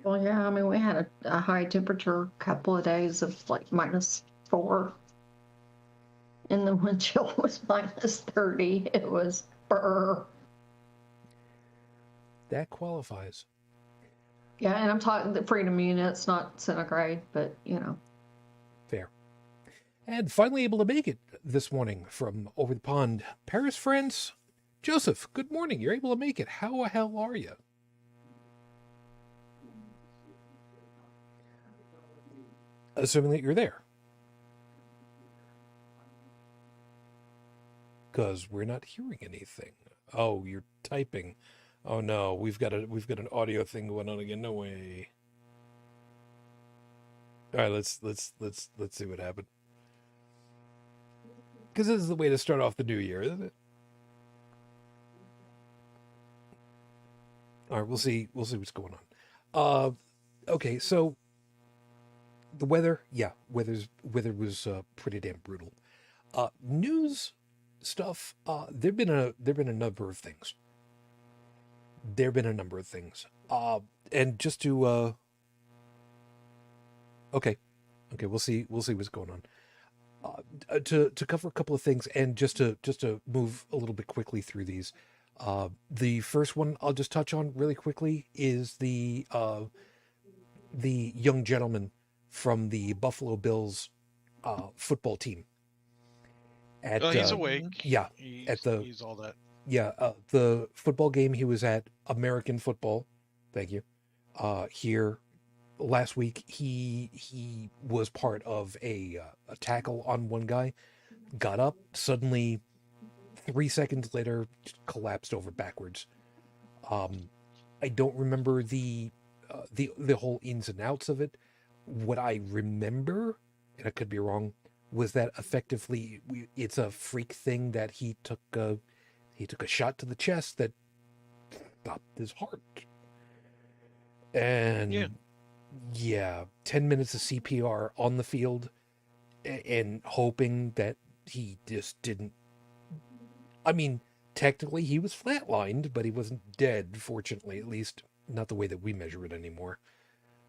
Well, yeah, we had a high temperature, couple of days of like -4. And the wind chill was -30. It was burr.
That qualifies.
Yeah, and I'm talking the freedom units, not centigrade, but
Fair. And finally able to make it this morning from over the pond, Paris, France. Joseph, good morning. You're able to make it. How the hell are you? Assuming that you're there. Because we're not hearing anything. Oh, you're typing. Oh no, we've got an audio thing going on again. No way. All right, let's see what happened. Because this is the way to start off the new year, isn't it? All right, we'll see what's going on. Okay, so the weather, yeah, weather was pretty damn brutal. News stuff. There've been a number of things. There've been a number of things. And just to okay, we'll see what's going on. To cover a couple of things, and just to move a little bit quickly through these. The first one I'll just touch on really quickly is the young gentleman from the Buffalo Bills football team.
He's awake.
Yeah,
he's all that.
Yeah, the football game he was at, American football. Thank you. Here last week, he was part of a tackle on one guy. Got up suddenly. 3 seconds later, collapsed over backwards. I don't remember the whole ins and outs of it. What I remember, and I could be wrong, was that effectively it's a freak thing that he took a shot to the chest that stopped his heart. And yeah, 10 minutes of CPR on the field, and hoping that he just didn't. I mean, technically he was flatlined, but he wasn't dead, fortunately, at least not the way that we measure it anymore.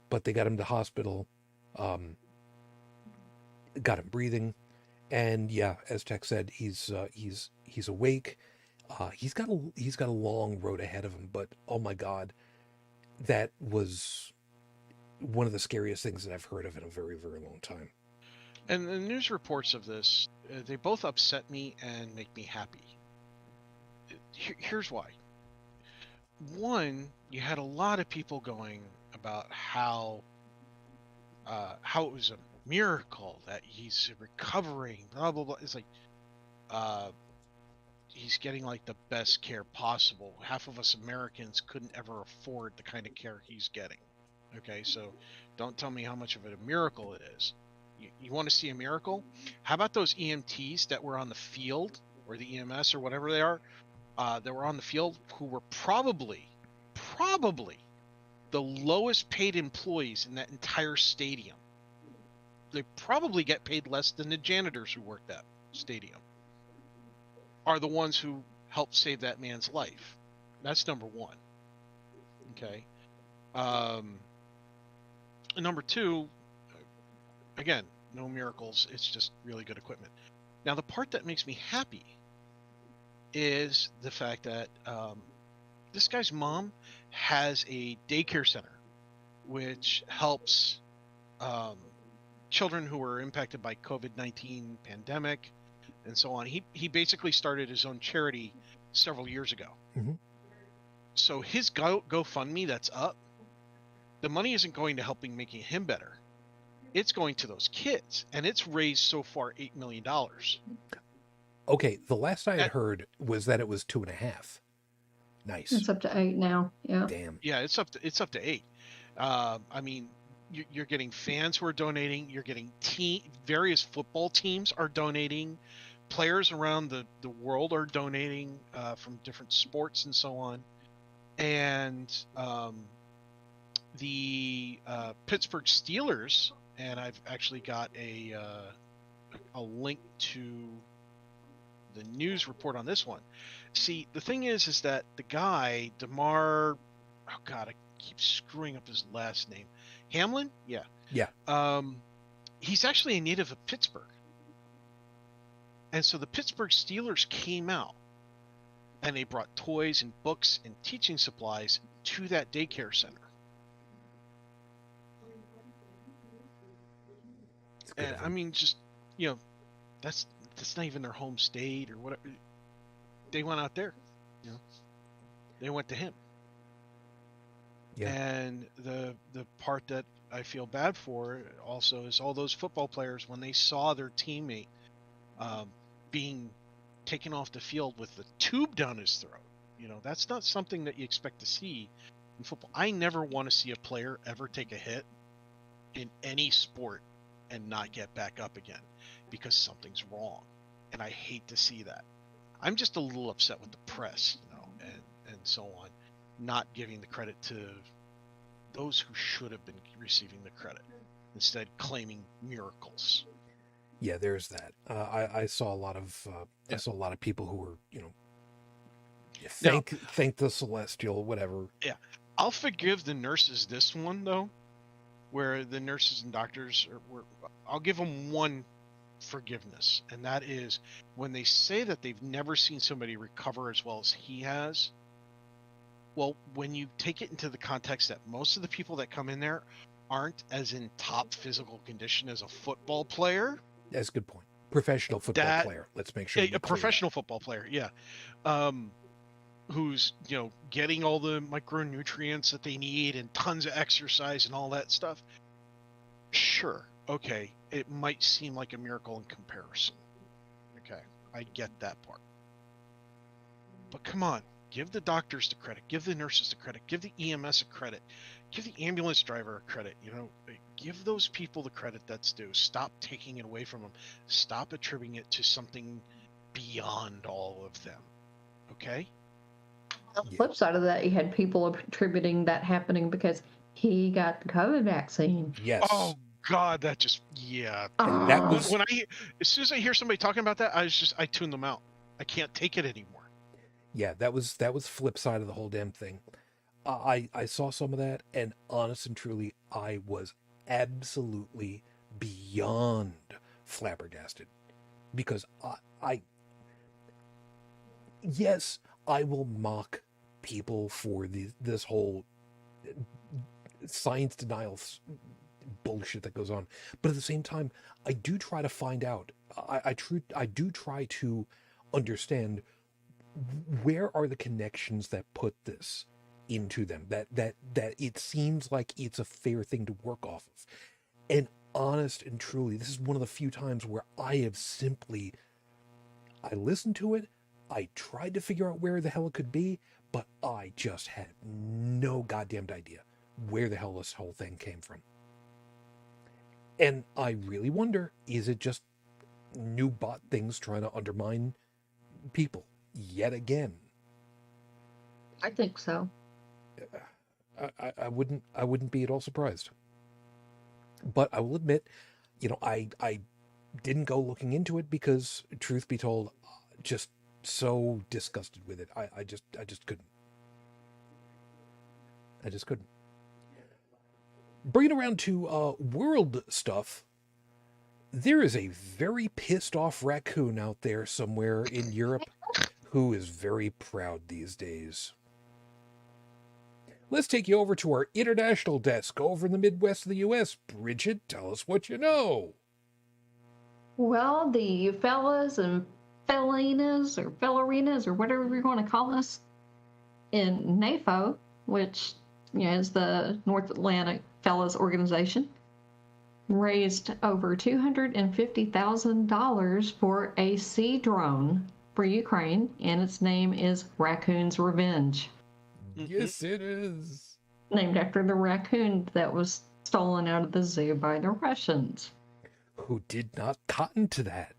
But they got him to hospital, got him breathing, and yeah, as Tech said, he's awake. He's got a long road ahead of him, but oh my God, that was one of the scariest things that I've heard of in a very, very long time.
And the news reports of this, they both upset me and make me happy. Here's why. One, you had a lot of people going about how it was a miracle that he's recovering, blah blah blah. It's like he's getting like the best care possible. Half of us Americans couldn't ever afford the kind of care he's getting. Okay, so don't tell me how much of a miracle it is. You want to see a miracle? How about those EMTs that were on the field, or the EMS, or whatever they are, that were on the field, who were probably the lowest paid employees in that entire stadium. They probably get paid less than the janitors who work that stadium. Are the ones who helped save that man's life. That's number one. Okay. Number two, again, no miracles. It's just really good equipment. Now, the part that makes me happy is the fact that this guy's mom has a daycare center which helps children who were impacted by COVID-19 pandemic and so on. He basically started his own charity several years ago.
Mm-hmm.
So his GoFundMe that's up, the money isn't going to helping making him better. It's going to those kids, and it's raised so far $8 million.
Okay, the last I had heard was that it was 2.5. Nice.
It's up to 8 now. Yeah.
Damn.
Yeah, it's up to 8. I mean, you're getting fans who are donating. You're getting various football teams are donating. Players around the world are donating from different sports and so on. And the Pittsburgh Steelers, and I've actually got a link to the news report on this one. See, the thing is that the guy, Damar, oh God, I keep screwing up his last name. Hamlin? Yeah.
Yeah.
He's actually a native of Pittsburgh. And so the Pittsburgh Steelers came out and they brought toys and books and teaching supplies to that daycare center. And I mean, just, that's not even their home state or whatever. They went out there, they went to him.
Yeah.
And the part that I feel bad for also is all those football players, when they saw their teammate being taken off the field with the tube down his throat. You know, that's not something that you expect to see in football. I never want to see a player ever take a hit in any sport and not get back up again because something's wrong. And I hate to see that. I'm just a little upset with the press, you know, and so on, not giving the credit to those who should have been receiving the credit, instead claiming miracles.
Yeah, there's that. I saw a lot of I saw a lot of people who were, you know, thank the celestial, whatever.
Yeah, I'll forgive the nurses this one though, where the nurses and doctors I'll give them one forgiveness, and that is when they say that they've never seen somebody recover as well as he has. Well, when you take it into the context that most of the people that come in there aren't as in top physical condition as a football player.
That's a good point. Professional football player. Let's make sure.
A professional football player, yeah. Who's, you know, getting all the micronutrients that they need and tons of exercise and all that stuff. Sure, okay, it might seem like a miracle in comparison. Okay, I get that part. But come on, give the doctors the credit, give the nurses the credit, give the EMS a credit, give the ambulance driver a credit, you know, give those people the credit that's due. Stop taking it away from them. Stop attributing it to something beyond all of them. Okay?
On the flip side of that, you had people attributing that happening because he got the COVID vaccine.
Yes.
Oh God, that just
And that was
when as soon as I hear somebody talking about that, I tune them out. I can't take it anymore.
Yeah, that was flip side of the whole damn thing. I saw some of that, and honest and truly, I was absolutely beyond flabbergasted, because yes, I will mock people for this whole science denial bullshit that goes on, but at the same time, I do try to find out. I do try to understand where are the connections that put this into them, that it seems like it's a fair thing to work off of. And honest and truly, this is one of the few times where I listened to it, I tried to figure out where the hell it could be, but I just had no goddamned idea where the hell this whole thing came from. And I really wonder, is it just new bot things trying to undermine people yet again?
I think so.
I wouldn't be at all surprised. But I will admit, you know, I didn't go looking into it because, truth be told, just so disgusted with it. I just couldn't. I just couldn't. Bringing it around to world stuff, there is a very pissed off raccoon out there somewhere in Europe who is very proud these days. Let's take you over to our international desk over in the Midwest of the U.S. Brigid, tell us what you know.
Well, the fellas and fellarinas or whatever you want to call us in NAFO, which is the North Atlantic Fellas Organization, raised over $250,000 for a sea drone for Ukraine, and its name is Raccoon's Revenge.
Yes, it is.
Named after the raccoon that was stolen out of the zoo by the Russians.
Who did not cotton to that.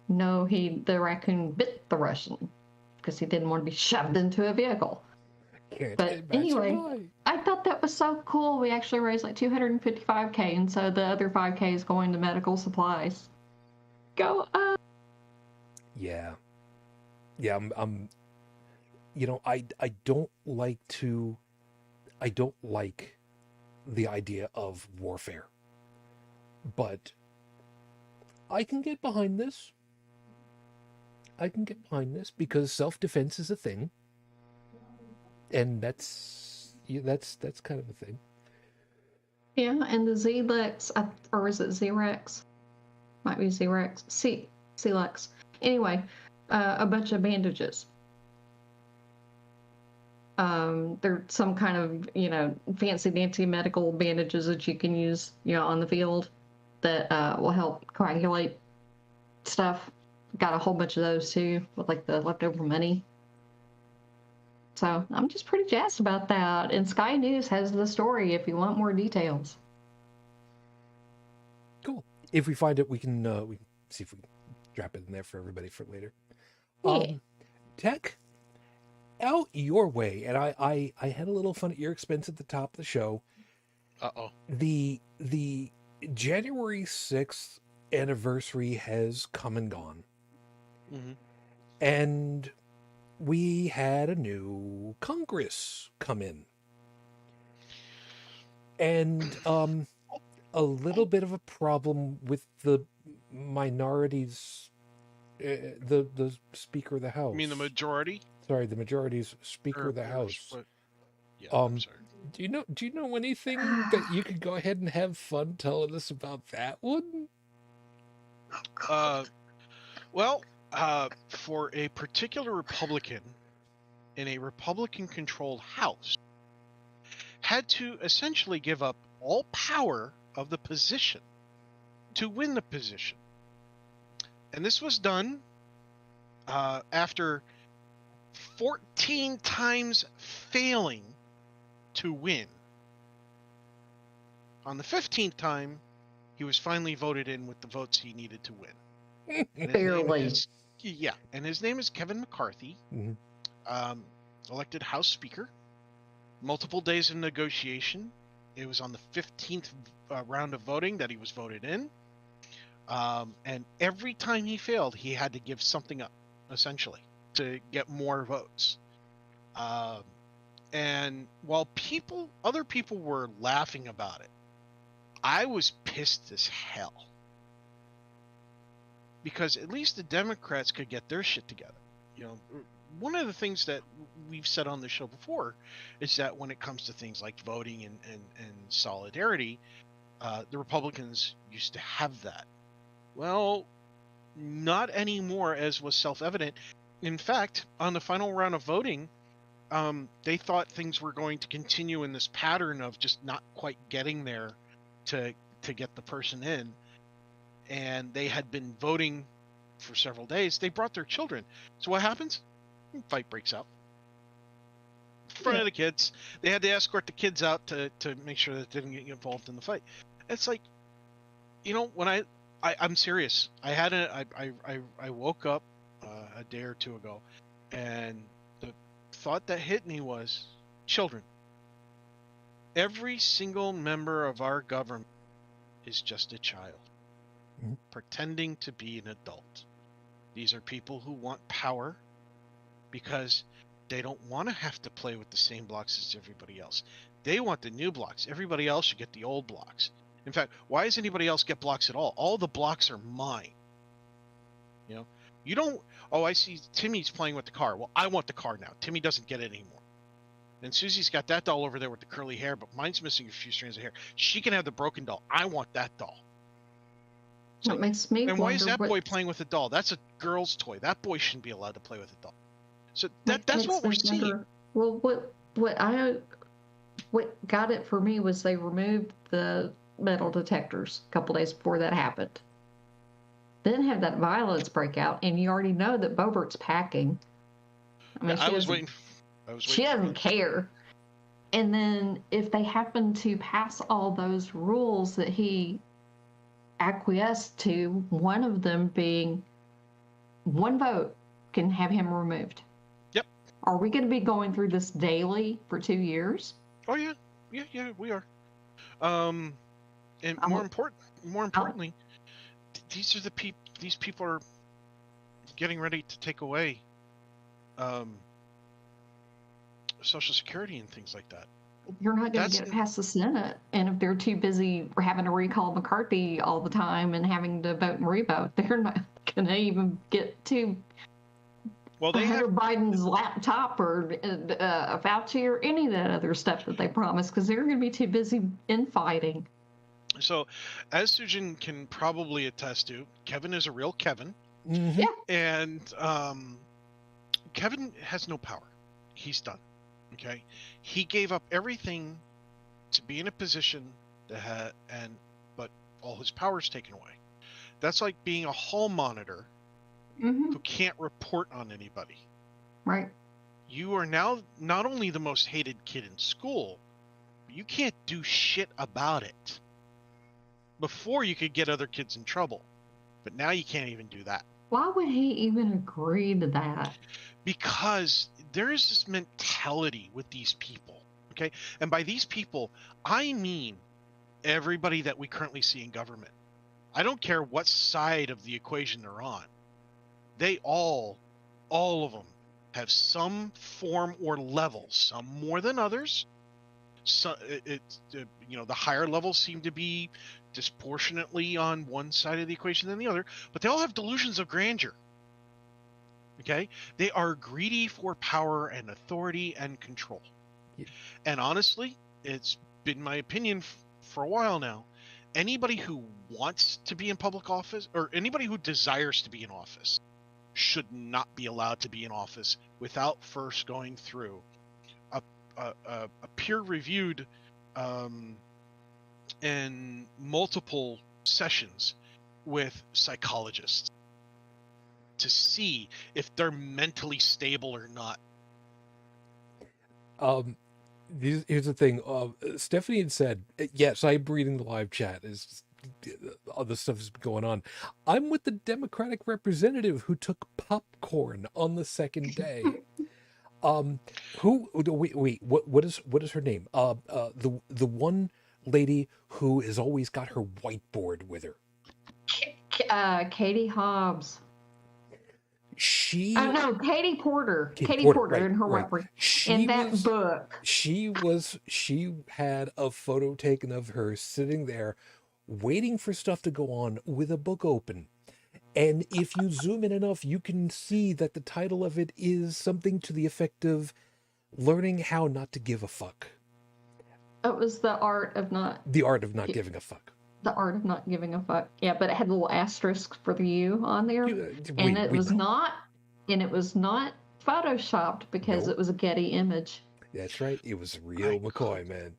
No, the raccoon bit the Russian because he didn't want to be shoved into a vehicle. But anyway, I thought that was so cool. We actually raised like $255K, and so the other $5K is going to medical supplies. Go up.
Yeah. I'm you know, I don't like the idea of warfare, but I can get behind this. Because self-defense is a thing. And that's kind of a thing.
Yeah, and the Z-Lex, or is it Z-Rex? Might be Z-Rex. C-Lex. Anyway, a bunch of bandages. They're some kind of, fancy-dancy medical bandages that you can use, on the field that will help coagulate stuff. Got a whole bunch of those, too, with, like, the leftover money. So I'm just pretty jazzed about that. And Sky News has the story if you want more details.
Cool. If we find it, we can see if we can drop it in there for everybody for later.
Yeah.
Tech, out your way, and I had a little fun at your expense at the top of the show.
Uh-oh.
The January 6th anniversary has come and gone.
Mm-hmm.
And we had a new Congress come in. And a little bit of a problem with the minorities, the Speaker of the House.
You mean the majority?
Sorry, the majority's Speaker of the House.
Yeah, I'm sorry.
Do you know anything that you could go ahead and have fun telling us about that one?
Well, for a particular Republican in a Republican-controlled House, had to essentially give up all power of the position to win the position. And this was done after 14 times failing to win. On the 15th time, he was finally voted in with the votes he needed to win.
Barely.
And his name is Kevin McCarthy, elected House Speaker. Multiple days of negotiation. It was on the 15th round of voting that he was voted in. And every time he failed, he had to give something up, essentially, to get more votes. And while other people were laughing about it, I was pissed as hell. Because at least the Democrats could get their shit together. You know, one of the things that we've said on the show before is that when it comes to things like voting and solidarity, the Republicans used to have that. Well, not anymore, as was self-evident. In fact, on the final round of voting, they thought things were going to continue in this pattern of just not quite getting there to get the person in. And they had been voting for several days. They brought their children. So what happens? Fight breaks out. In front of the kids. They had to escort the kids out to make sure that they didn't get involved in the fight. It's like, you know, when I'm serious. I woke up a day or two ago, and the thought that hit me was children. Every single member of our government is just a child, pretending to be an adult. These are people who want power because they don't want to have to play with the same blocks as everybody else. They want the new blocks. Everybody else should get the old blocks. In fact, why does anybody else get blocks at all? All the blocks are mine. You know, you don't. Oh, I see Timmy's playing with the car. Well, I want the car now. Timmy doesn't get it anymore. And Susie's got that doll over there with the curly hair, but mine's missing a few strands of hair. She can have the broken doll. I want that doll.
So, that makes me
and why is that boy playing with a doll? That's a girl's toy. That boy shouldn't be allowed to play with a doll. So that's what we're seeing.
Well, what got it for me was they removed the metal detectors a couple days before that happened. Then had that violence break out, and you already know that Boebert's packing. I mean,
I was waiting.
She doesn't care. And then if they happen to pass all those rules that he acquiesced to, one of them being one vote can have him removed.
Yep.
Are we going to be going through this daily for 2 years?
Oh yeah, we are. And more importantly, these are these people are getting ready to take away Social Security and things like that.
You're not going to get it past the Senate. And if they're too busy having to recall McCarthy all the time and having to vote and revote, they're not going to even get to Hunter Biden's laptop or Fauci or any of that other stuff that they promised, because they're going to be too busy infighting.
So, as Shujin can probably attest to, Kevin is a real Kevin.
Mm-hmm. Yeah.
And Kevin has no power. He's done. Okay, he gave up everything to be in a position that but all his power's taken away. That's like being a hall monitor who can't report on anybody.
Right.
you are now not only the most hated kid in school, but you can't do shit about it. Before you could get other kids in trouble, but now you can't even do that.
Why would he even agree to that?
Because there is this mentality with these people, okay? And by these people, I mean everybody that we currently see in government. I don't care what side of the equation they're on. They all of them, have some form or level, some more than others. So the higher levels seem to be disproportionately on one side of the equation than the other, but they all have delusions of grandeur. Okay, they are greedy for power and authority and control.
Yeah.
And honestly, it's been my opinion for a while now. Anybody who wants to be in public office, or anybody who desires to be in office, should not be allowed to be in office without first going through a peer-reviewed and multiple sessions with psychologists to see if they're mentally stable or not.
Here's the thing. Stephanie had said, yes, I'm reading the live chat as all this stuff is going on. I'm with the Democratic representative who took popcorn on the second day. Wait, what is her name? The one lady who has always got her whiteboard with her.
Katie Hobbs.
She.
Oh no, Katie Porter. Katie
Porter,
Porter in her whiteboard. In that book.
She had a photo taken of her sitting there waiting for stuff to go on with a book open. And if you zoom in enough, you can see that the title of it is something to the effect of Learning How Not to Give a Fuck.
It was the art of not
giving a fuck.
The art of not giving a fuck. Yeah, but it had a little asterisk for the U on there. It was not photoshopped because it was a Getty image.
That's right. It was real McCoy, man.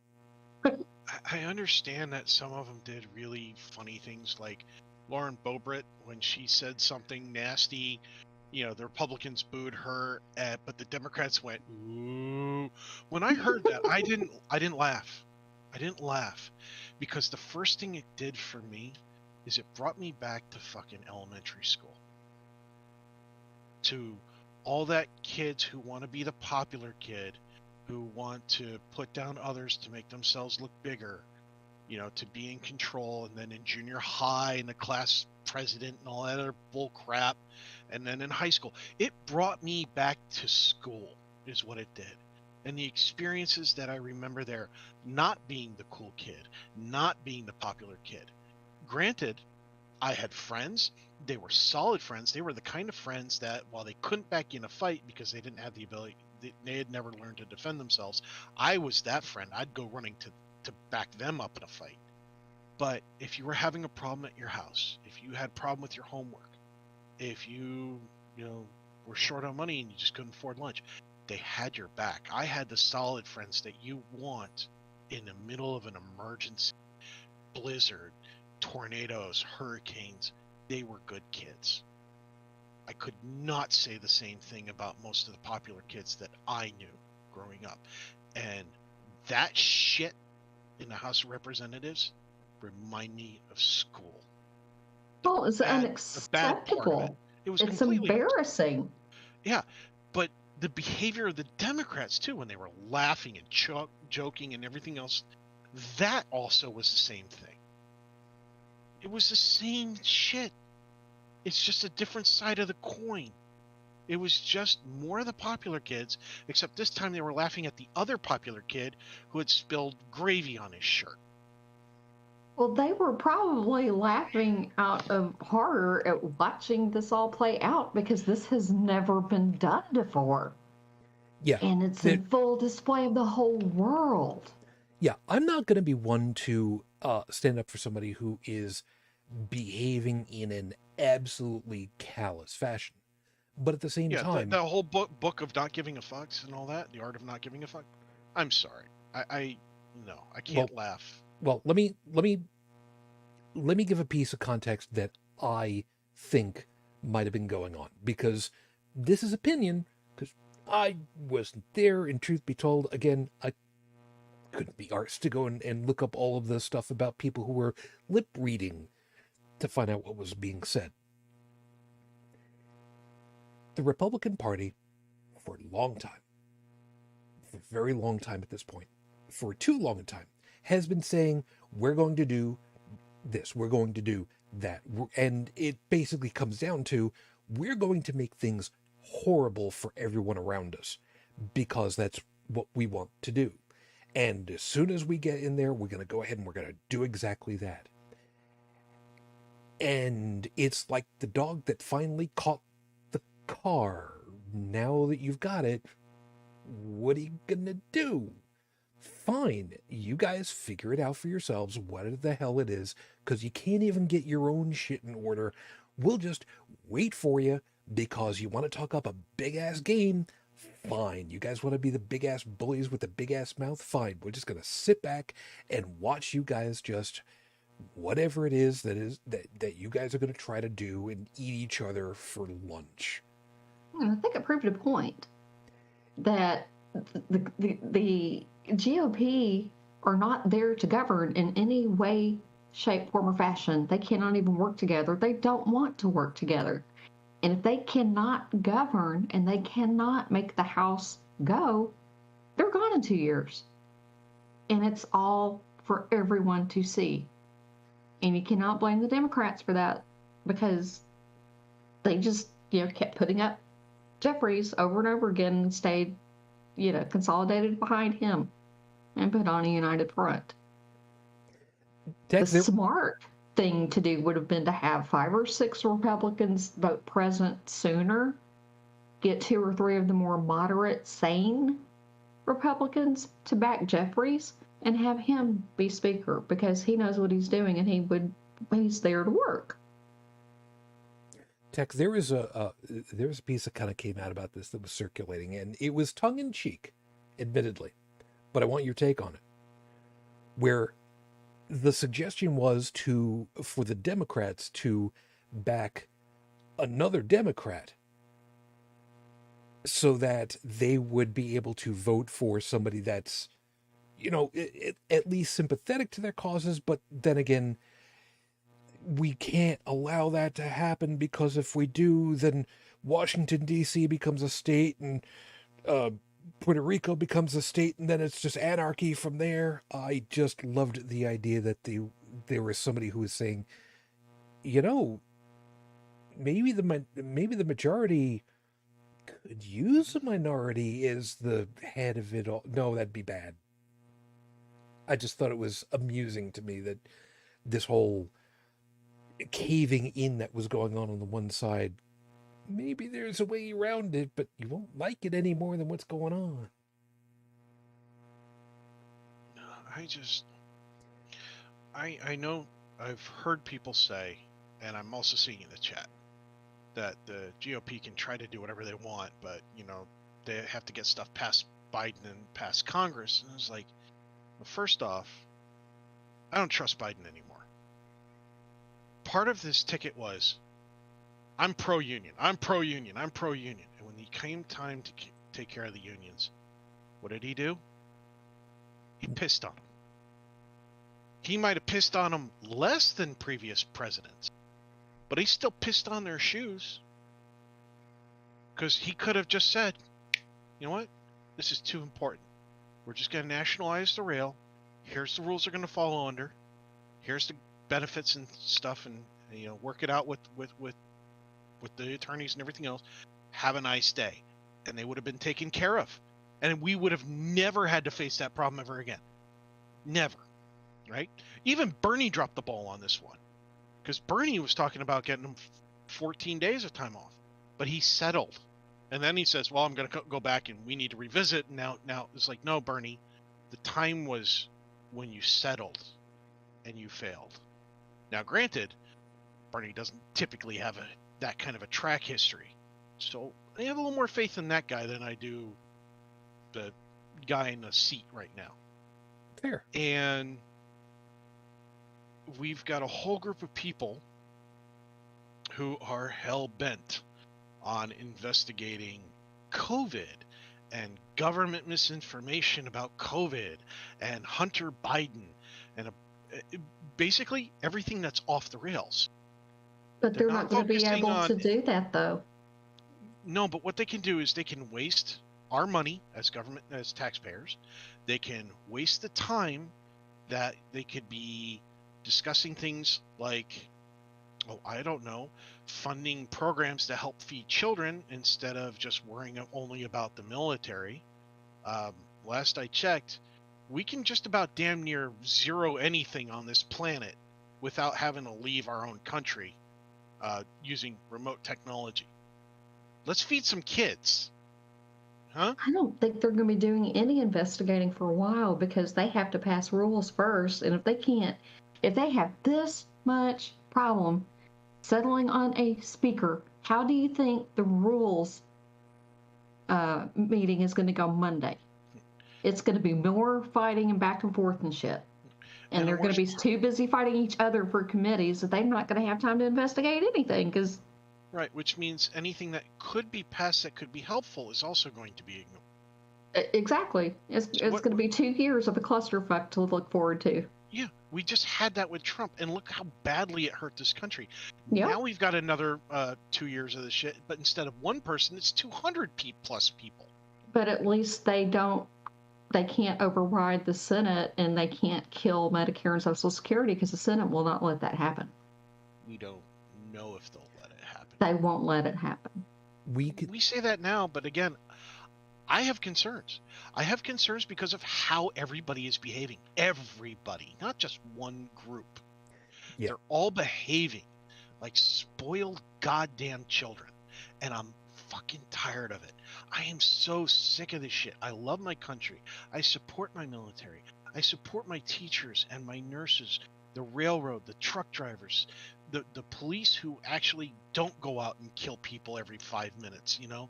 I understand that some of them did really funny things, like Lauren Boebert, when she said something nasty, the Republicans booed her, but the Democrats went, ooh. When I heard that, I didn't laugh. I didn't laugh because the first thing it did for me is it brought me back to fucking elementary school. To all that kids who want to be the popular kid, who want to put down others to make themselves look bigger, to be in control, and then in junior high and the class president and all that other bull crap, and then in high school. It brought me back to school is what it did. And the experiences that I remember there, not being the cool kid, not being the popular kid. Granted, I had friends. They were solid friends. They were the kind of friends that while they couldn't back in a fight because they didn't have the ability, they had never learned to defend themselves, I was that friend. I'd go running to back them up in a fight. But if you were having a problem at your house, if you had a problem with your homework, if you were short on money and you just couldn't afford lunch, they had your back. I had the solid friends that you want in the middle of an emergency, blizzard, tornadoes, hurricanes. They were good kids. I could not say the same thing about most of the popular kids that I knew growing up. And that shit in the House of Representatives remind me of school.
Well, it's unacceptable. It's embarrassing.
Yeah, but the behavior of the Democrats, too, when they were laughing and joking and everything else, that also was the same thing. It was the same shit. It's just a different side of the coin. It was just more of the popular kids, except this time they were laughing at the other popular kid who had spilled gravy on his shirt.
Well, they were probably laughing out of horror at watching this all play out because this has never been done before.
Yeah.
And it's in full display of the whole world.
Yeah, I'm not going to be one to stand up for somebody who is behaving in an absolutely callous fashion. But at the same time...
the whole book of not giving a fuck and all that, the art of not giving a fuck, I'm sorry. I can't laugh.
Well, let me give a piece of context that I think might have been going on, because this is opinion, because I wasn't there, and truth be told, again, I couldn't be arsed to go and look up all of the stuff about people who were lip reading to find out what was being said. The Republican Party, for a long time, for a very long time at this point, for too long a time, has been saying, we're going to do this, we're going to do that. And it basically comes down to, we're going to make things horrible for everyone around us because that's what we want to do. And as soon as we get in there, we're going to go ahead and we're going to do exactly that. And it's like the dog that finally caught the car. Now that you've got it, what are you going to do? Fine, you guys figure it out for yourselves, what the hell it is, because you can't even get your own shit in order. We'll just wait for you because you want to talk up a big-ass game. Fine, you guys want to be the big-ass bullies with the big-ass mouth? Fine, we're just going to sit back and watch you guys just, whatever it is that you guys are going to try to do and eat each other for lunch.
I think it proved a point that the GOP are not there to govern in any way, shape, form, or fashion. They cannot even work together. They don't want to work together. And if they cannot govern and they cannot make the House go, they're gone in 2 years. And it's all for everyone to see. And you cannot blame the Democrats for that because they just, kept putting up Jeffries over and over again and stayed, consolidated behind him and put on a united front. The smart thing to do would have been to have 5 or 6 Republicans vote present sooner, get 2 or 3 of the more moderate, sane Republicans to back Jeffries, and have him be speaker because he knows what he's doing and he's there to work.
Tex, there was a piece that kind of came out about this that was circulating, and it was tongue in cheek, admittedly, but I want your take on it. Where the suggestion was for the Democrats to back another Democrat so that they would be able to vote for somebody that's, at least sympathetic to their causes, but then again, we can't allow that to happen because if we do, then Washington, D.C. becomes a state and Puerto Rico becomes a state, and then it's just anarchy from there. I just loved the idea that there was somebody who was saying, maybe the majority could use a minority as the head of it all. No, that'd be bad. I just thought it was amusing to me that this whole caving in that was going on the one side, maybe there's a way around it, but you won't like it any more than what's going on.
I know I've heard people say, and I'm also seeing in the chat, that the GOP can try to do whatever they want, but, they have to get stuff past Biden and past Congress. And it's like, well, first off, I don't trust Biden anymore. Part of this ticket was, I'm pro-union, I'm pro-union, I'm pro-union. And when it came time to take care of the unions, what did he do? He pissed on them. He might have pissed on them less than previous presidents, but he still pissed on their shoes. Because he could have just said, you know what? This is too important. We're just going to nationalize the rail. Here's the rules they're going to follow under. Here's the benefits and stuff, and work it out with the attorneys and everything else. Have a nice day. And they would have been taken care of. And we would have never had to face that problem ever again. Never. Right? Even Bernie dropped the ball on this one. Because Bernie was talking about getting him 14 days of time off. But he settled. And then he says, well, I'm going to go back and we need to revisit. Now it's like, no, Bernie, the time was when you settled and you failed. Now, granted, Bernie doesn't typically have that kind of a track history. So I have a little more faith in that guy than I do the guy in the seat right now.
Fair.
And we've got a whole group of people who are hell-bent on investigating COVID and government misinformation about COVID and Hunter Biden and basically everything that's off the rails.
But they're not going to be
focusing
able to do that, though.
No, but what they can do is they can waste our money as government, as taxpayers. They can waste the time that they could be discussing things like, oh, I don't know, funding programs to help feed children instead of just worrying only about the military. Last I checked, we can just about damn near zero anything on this planet without having to leave our own country using remote technology. Let's feed some kids. Huh?
I don't think they're going to be doing any investigating for a while because they have to pass rules first. And if they have this much problem settling on a speaker, how do you think the rules meeting is going to go Monday? It's going to be more fighting and back and forth and shit. And they're going to be too busy fighting each other for committees that they're not going to have time to investigate anything because.
Right, which means anything that could be passed that could be helpful is also going to be ignored.
Exactly. It's going to be 2 years of a clusterfuck to look forward to.
Yeah, we just had that with Trump, and look how badly it hurt this country.
Yep.
Now we've got another 2 years of this shit, but instead of one person, it's 200 plus people.
But at least they can't override the Senate, and they can't kill Medicare and Social Security because the Senate will not let that happen.
We don't know if they'll let it happen.
They won't let it happen.
We say that now, but again, I have concerns. I have concerns because of how everybody is behaving. Everybody, not just one group. Yeah. They're all behaving like spoiled goddamn children. And I'm fucking tired of it. I am so sick of this shit. I love my country. I support my military. I support my teachers and my nurses, the railroad, the truck drivers, the police who actually don't go out and kill people every 5 minutes, you know?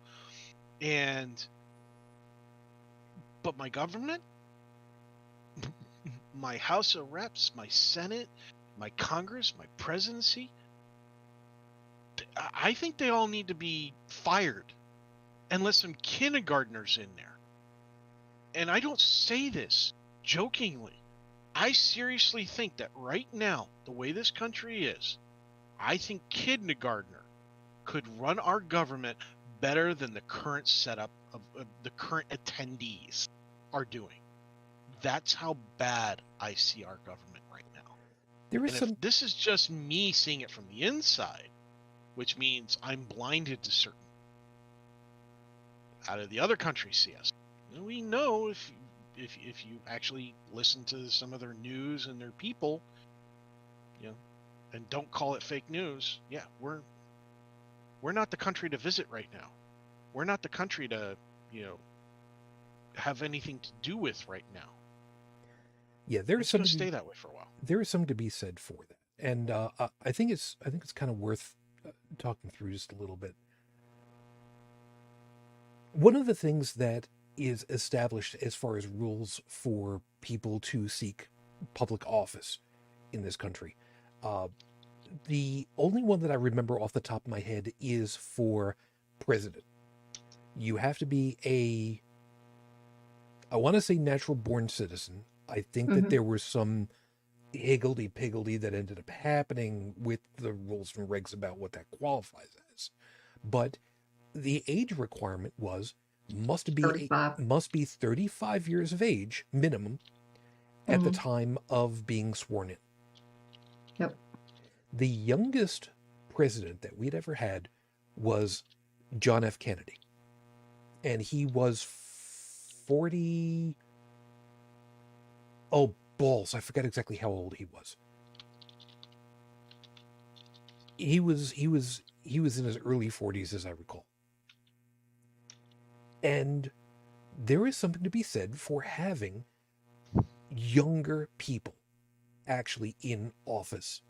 But my government, my House of Reps, my Senate, my Congress, my presidency, I think they all need to be fired and let some kindergartners in there. And I don't say this jokingly. I seriously think that right now, the way this country is, I think kindergartner could run our government better than the current setup of the current attendees are doing. That's how bad I see our government right now. If this is just me seeing it from the inside, which means I'm blinded to certain. How do the other countries see us? We know if you actually listen to some of their news and their people, you know, and don't call it fake news. Yeah, we're not the country to visit right now. We're not the country to, you know, have anything to do with right now.
Yeah, there's something
to stay that way for a while.
There is something to be said for that, and I think it's kind of worth talking through just a little bit. One of the things that is established as far as rules for people to seek public office in this country, the only one that I remember off the top of my head is for president. You have to be I want to say natural born citizen. I think that there was some higgledy-piggledy that ended up happening with the rules and regs about what that qualifies as. But the age requirement must be 35 years of age minimum at the time of being sworn in.
Yep.
The youngest president that we'd ever had was John F. Kennedy. And he was 40. Oh, balls. I forget exactly how old he was. He was in his early 40s, as I recall. And there is something to be said for having younger people actually in office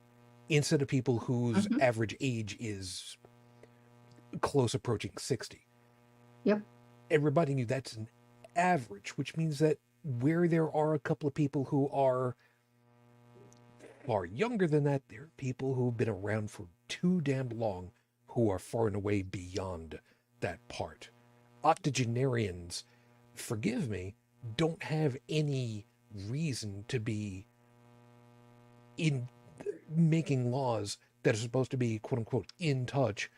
instead of people whose average age is close approaching 60.
Yep.
Everybody knew that's an average, which means that where there are a couple of people who are far younger than that, there are people who've been around for too damn long who are far and away beyond that part. Octogenarians forgive me, don't have any reason to be in making laws that are supposed to be, quote unquote, in touch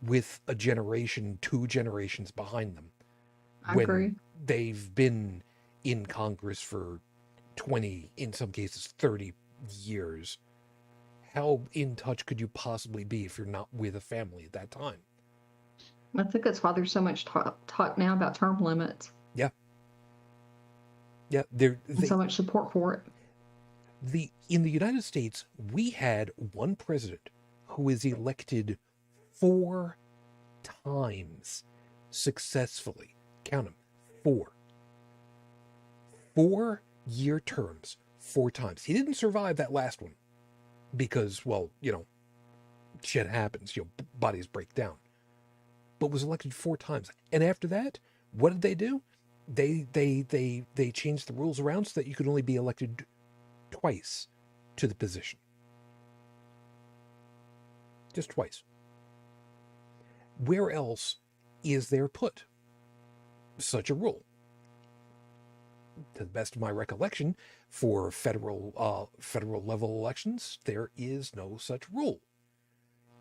with a generation, 2 generations behind them,
I
when
agree.
they've been in Congress for 20, in some cases 30 years. How in touch could you possibly be if you're not with a family at that time?
I think that's why there's so much talk now about term limits
Yeah. Yeah,
and so much support for it.
in the United States, we had one president who was elected 4 times successfully. Count them, 4. 4-year terms, 4 times. He didn't survive that last one because, well, shit happens. Bodies break down. But was elected 4 times. And after that, what did they do? They changed the rules around so that you could only be elected twice to the position. Just twice. Where else is there put such a rule? To the best of my recollection, for federal level elections, there is no such rule.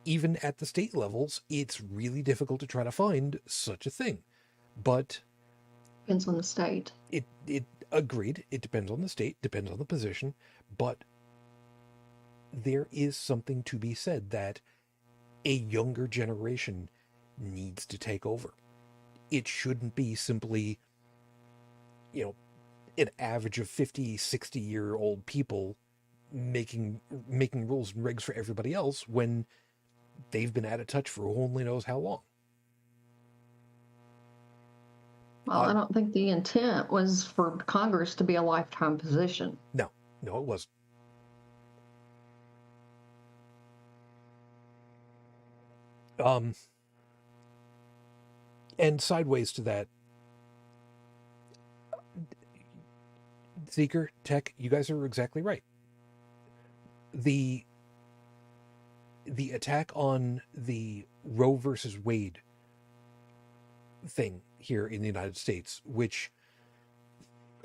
Even at the state levels, it's really difficult to try to find such a thing. But
Depends on the state.
It agreed. It depends on the state, depends on the position, but there is something to be said that a younger generation needs to take over. It shouldn't be simply, an average of 50, 60-year-old people making rules and regs for everybody else when they've been out of touch for who only knows how long.
Well, I don't think the intent was for Congress to be a lifetime position.
No, it wasn't. And sideways to that, Seeker, Tech, you guys are exactly right. The attack on the Roe versus Wade thing here in the United States, which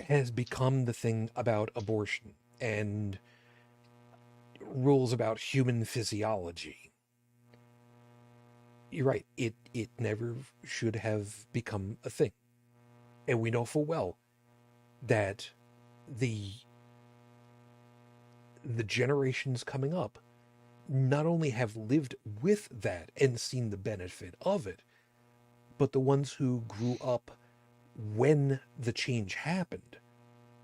has become the thing about abortion and rules about human physiology. You're right. It never should have become a thing. And we know full well that the generations coming up not only have lived with that and seen the benefit of it, but the ones who grew up when the change happened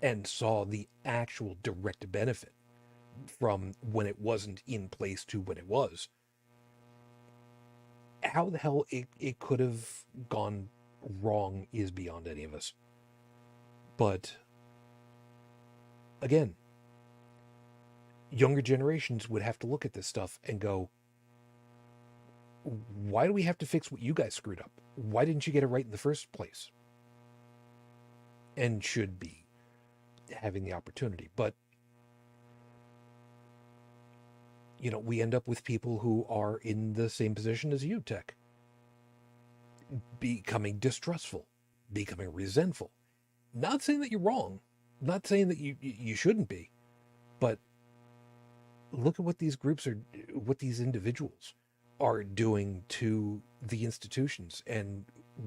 and saw the actual direct benefit from when it wasn't in place to when it was. How the hell it could have gone wrong is beyond any of us. But again, younger generations would have to look at this stuff and go, why do we have to fix what you guys screwed up? Why didn't you get it right in the first place? And should be having the opportunity. But, we end up with people who are in the same position as you, Tech. Becoming distrustful, becoming resentful. Not saying that you're wrong. Not saying that you shouldn't be. But look at what these groups are, what these individuals are doing to the institutions and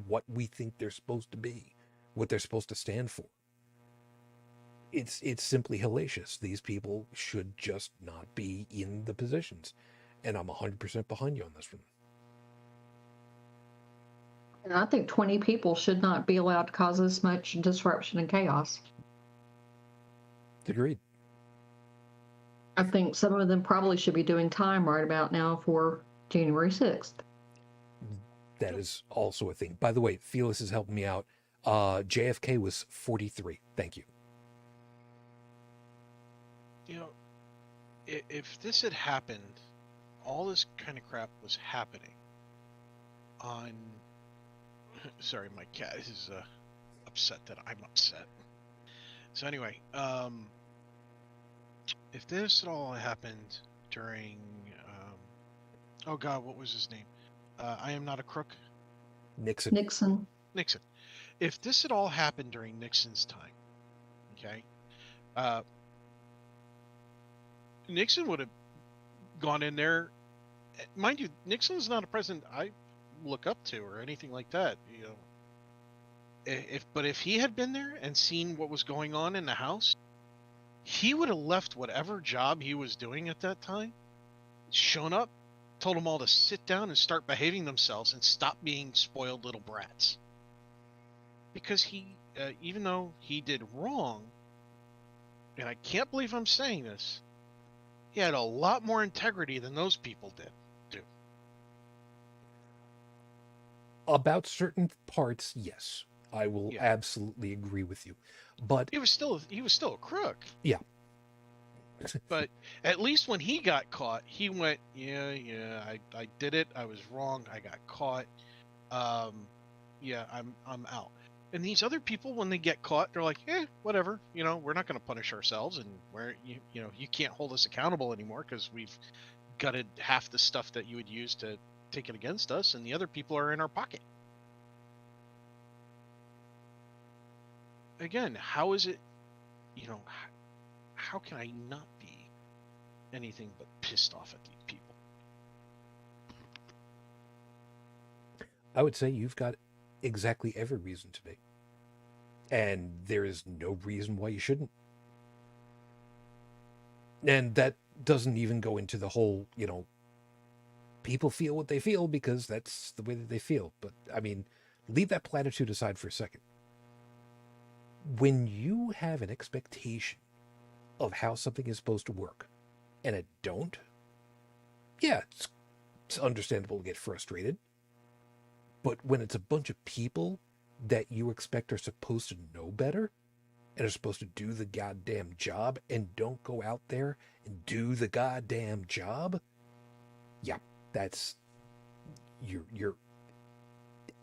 what we think they're supposed to be, what they're supposed to stand for. It's simply hellacious. These people should just not be in the positions. And I'm 100% behind you on this one.
And I think 20 people should not be allowed to cause this much disruption and chaos.
Agreed.
I think some of them probably should be doing time right about now for January 6th.
That is also a thing. By the way, Felix is helping me out. JFK was 43. Thank you.
If this had happened, all this kind of crap was happening on... Sorry, my cat is upset that I'm upset. So anyway, if this had all happened during... oh God, what was his name? I Am Not a Crook?
Nixon.
Nixon. if this had all happened during Nixon's time, okay, Nixon would have gone in there. Mind you, Nixon's not a president I look up to or anything like that. You know, if he had been there and seen what was going on in the House, he would have left whatever job he was doing at that time, shown up, told them all to sit down and start behaving themselves and stop being spoiled little brats. Because he, even though he did wrong, and I can't believe I'm saying this, he had a lot more integrity than those people did.
About certain parts, yes, I will absolutely agree with you. But
he was still a crook.
Yeah.
But at least when he got caught, he went, yeah, I did it. I was wrong. I got caught. Yeah, I'm out. And these other people, when they get caught, they're like, whatever. You know, we're not going to punish ourselves, and you can't hold us accountable anymore because we've gutted half the stuff that you would use to take it against us, and the other people are in our pocket. Again, how is it, how can I not be anything but pissed off at these people?
I would say you've got exactly every reason to be. And there is no reason why you shouldn't. And that doesn't even go into the whole, people feel what they feel because that's the way that they feel. But, I mean, leave that platitude aside for a second. When you have an expectation of how something is supposed to work and it don't, yeah, it's understandable to get frustrated. But when it's a bunch of people that you expect are supposed to know better and are supposed to do the goddamn job and don't go out there and do the goddamn job, yeah, that's, you're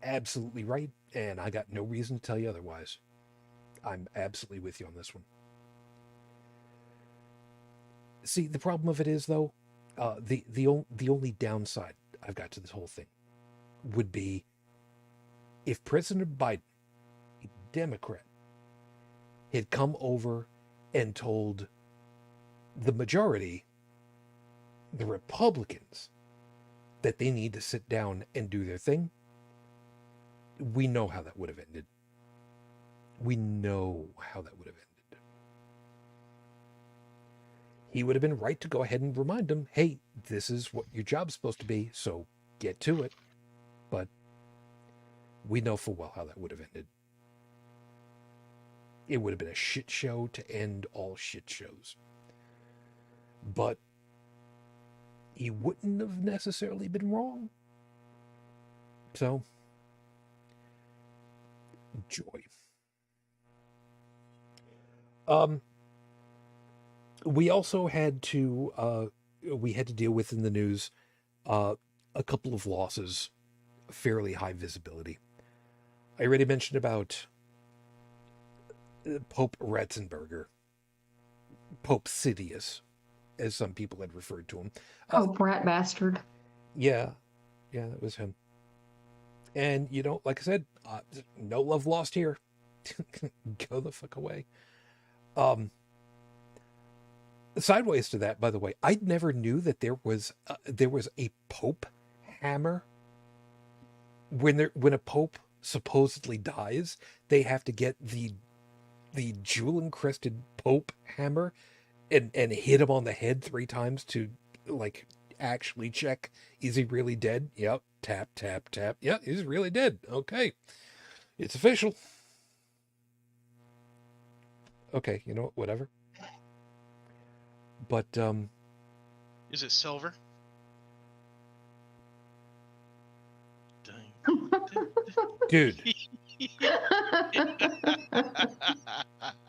absolutely right, and I got no reason to tell you otherwise. I'm absolutely with you on this one. See, the problem of it is, though, the only downside I've got to this whole thing would be if President Biden, a Democrat, had come over and told the majority, the Republicans, that they need to sit down and do their thing, we know how that would have ended. We know how that would have ended. He would have been right to go ahead and remind them, hey, this is what your job's supposed to be, so get to it. But we know full well how that would have ended. It would have been a shit show to end all shit shows. But he wouldn't have necessarily been wrong. So, joy. We also had to deal with in the news a couple of losses, fairly high visibility. I already mentioned about Pope Ratzenberger, Pope Sidious, as some people had referred to him.
Brat bastard.
Yeah, that was him. And, like I said, no love lost here. Go the fuck away. Sideways to that, by the way, I never knew that there was a Pope hammer. When a Pope supposedly dies, they have to get the jewel-encrusted Pope hammer and hit him on the head 3 times to, like, actually check, is he really dead? Yep. Tap, tap, tap. Yeah, he's really dead. Okay. It's official. Okay, whatever. But,
is it silver?
Dude.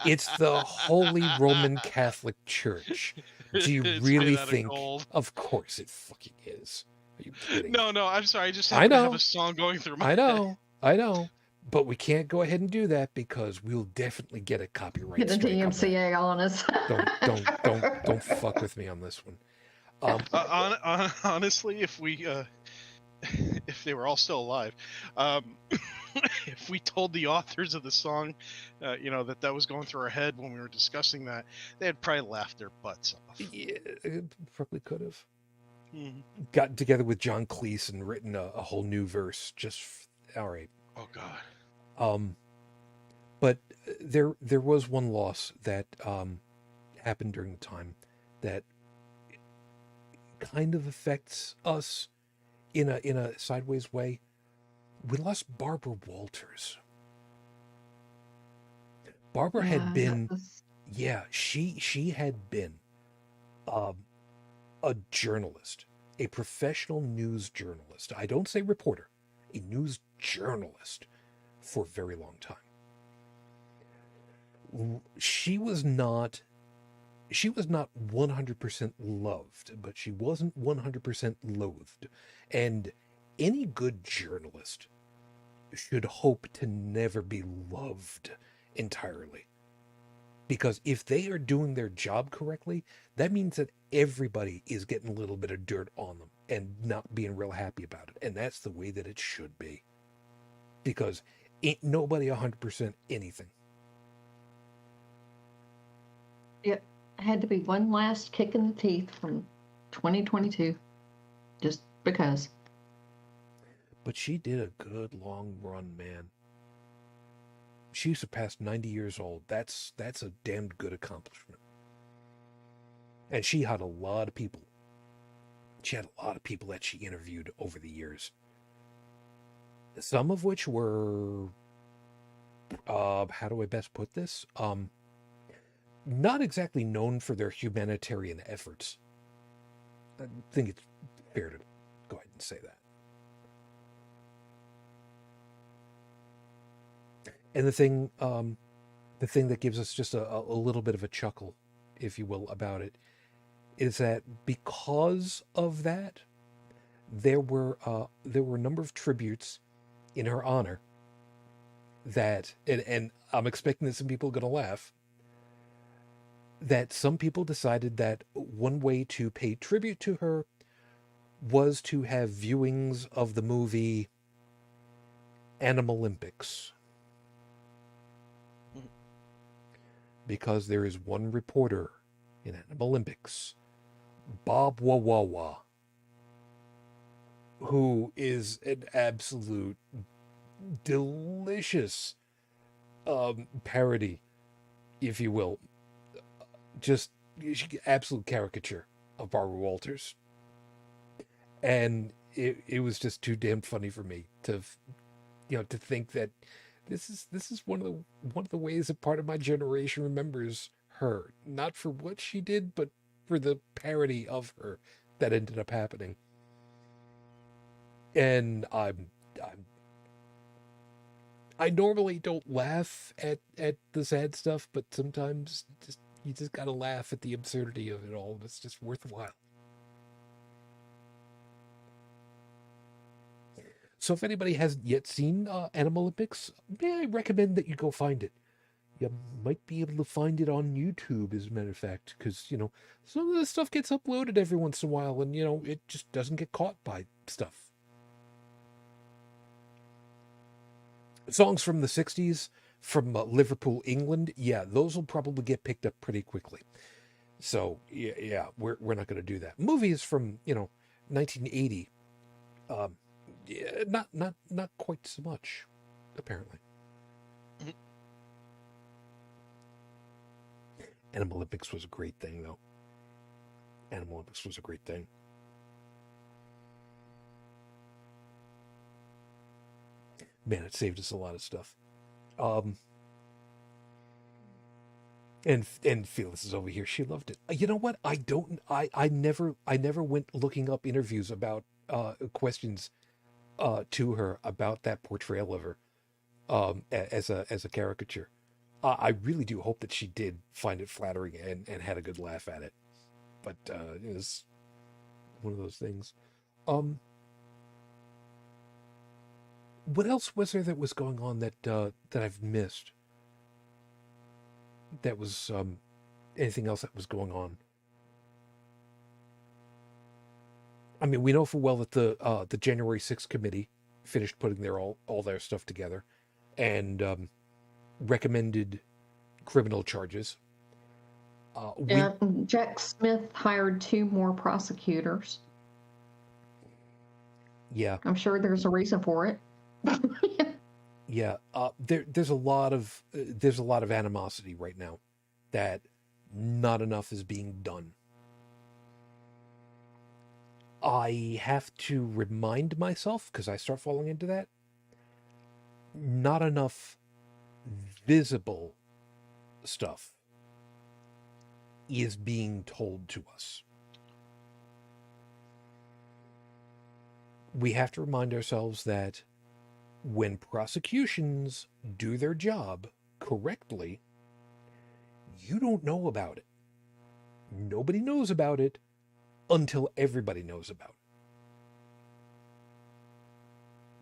It's the Holy Roman Catholic Church. Do you really think? Of course it fucking is. Are you kidding?
No, I'm sorry. I just have a song going through my head.
I know. But we can't go ahead and do that because we'll definitely get a copyright
Get a
strike
DMCA on us.
Don't fuck with me on this one.
Honestly, if they were all still alive, if we told the authors of the song, that was going through our head when we were discussing that, they'd probably laugh their butts off.
Yeah, probably could have
Mhm.
gotten together with John Cleese and written a whole new verse. All right.
Oh God.
But there was one loss that happened during the time that kind of affects us in a sideways way. We lost Barbara Walters. Barbara had been, she had been um, a journalist, a professional news journalist. I don't say reporter, a news journalist for a very long time. She was not 100% loved, but she wasn't 100% loathed. And any good journalist should hope to never be loved entirely. Because if they are doing their job correctly, that means that everybody is getting a little bit of dirt on them and not being real happy about it. And that's the way that it should be. Because ain't nobody 100% anything.
It had to be one last kick in the teeth from 2022, just because.
But she did a good long run, man. She surpassed 90 years old. That's a damned good accomplishment. And she had a lot of people. She had a lot of people that she interviewed over the years. Some of which were, how do I best put this? Not exactly known for their humanitarian efforts. I think it's fair to go ahead and say that. And the thing that gives us just a little bit of a chuckle, if you will, about it, is that because of that, there were a number of tributes in her honor that, and I'm expecting that some people are going to laugh, that some people decided that one way to pay tribute to her was to have viewings of the movie Animal Olympics. Because there is one reporter in Animal Olympics, Bob Wawawa, who is an absolute delicious parody, if you will. Just absolute caricature of Barbara Walters. And it was just too damn funny for me to think that this is one of the ways that part of my generation remembers her, not for what she did, but for the parody of her that ended up happening. And I normally don't laugh at the sad stuff, but sometimes you just gotta laugh at the absurdity of it all. It's just worthwhile. So if anybody hasn't yet seen Animal Olympics, may I recommend that you go find it. You might be able to find it on YouTube, as a matter of fact, because, some of this stuff gets uploaded every once in a while, and, it just doesn't get caught by stuff. Songs from the 60s, from Liverpool, England, yeah, those will probably get picked up pretty quickly. So, yeah, we're not going to do that. Movies from, 1980, yeah, not quite so much, apparently.
Mhm.
Animal Olympics was a great thing, though. Animal Olympics was a great thing. Man, it saved us a lot of stuff. And Phyllis is over here. She loved it. You know what? I never went looking up interviews about questions to her about that portrayal of her as a caricature. I really do hope that she did find it flattering and had a good laugh at it. But it was one of those things. What else was there that was going on that I've missed? That was anything else that was going on? I mean, we know full well that the January 6th committee finished putting all their stuff together, and recommended criminal charges.
Yeah, Jack Smith hired 2 more prosecutors.
Yeah,
I'm sure there's a reason for it.
yeah. There's a lot of animosity right now that not enough is being done. I have to remind myself, because I start falling into that, not enough visible stuff is being told to us. We have to remind ourselves that when prosecutions do their job correctly, you don't know about it. Nobody knows about it until everybody knows about it.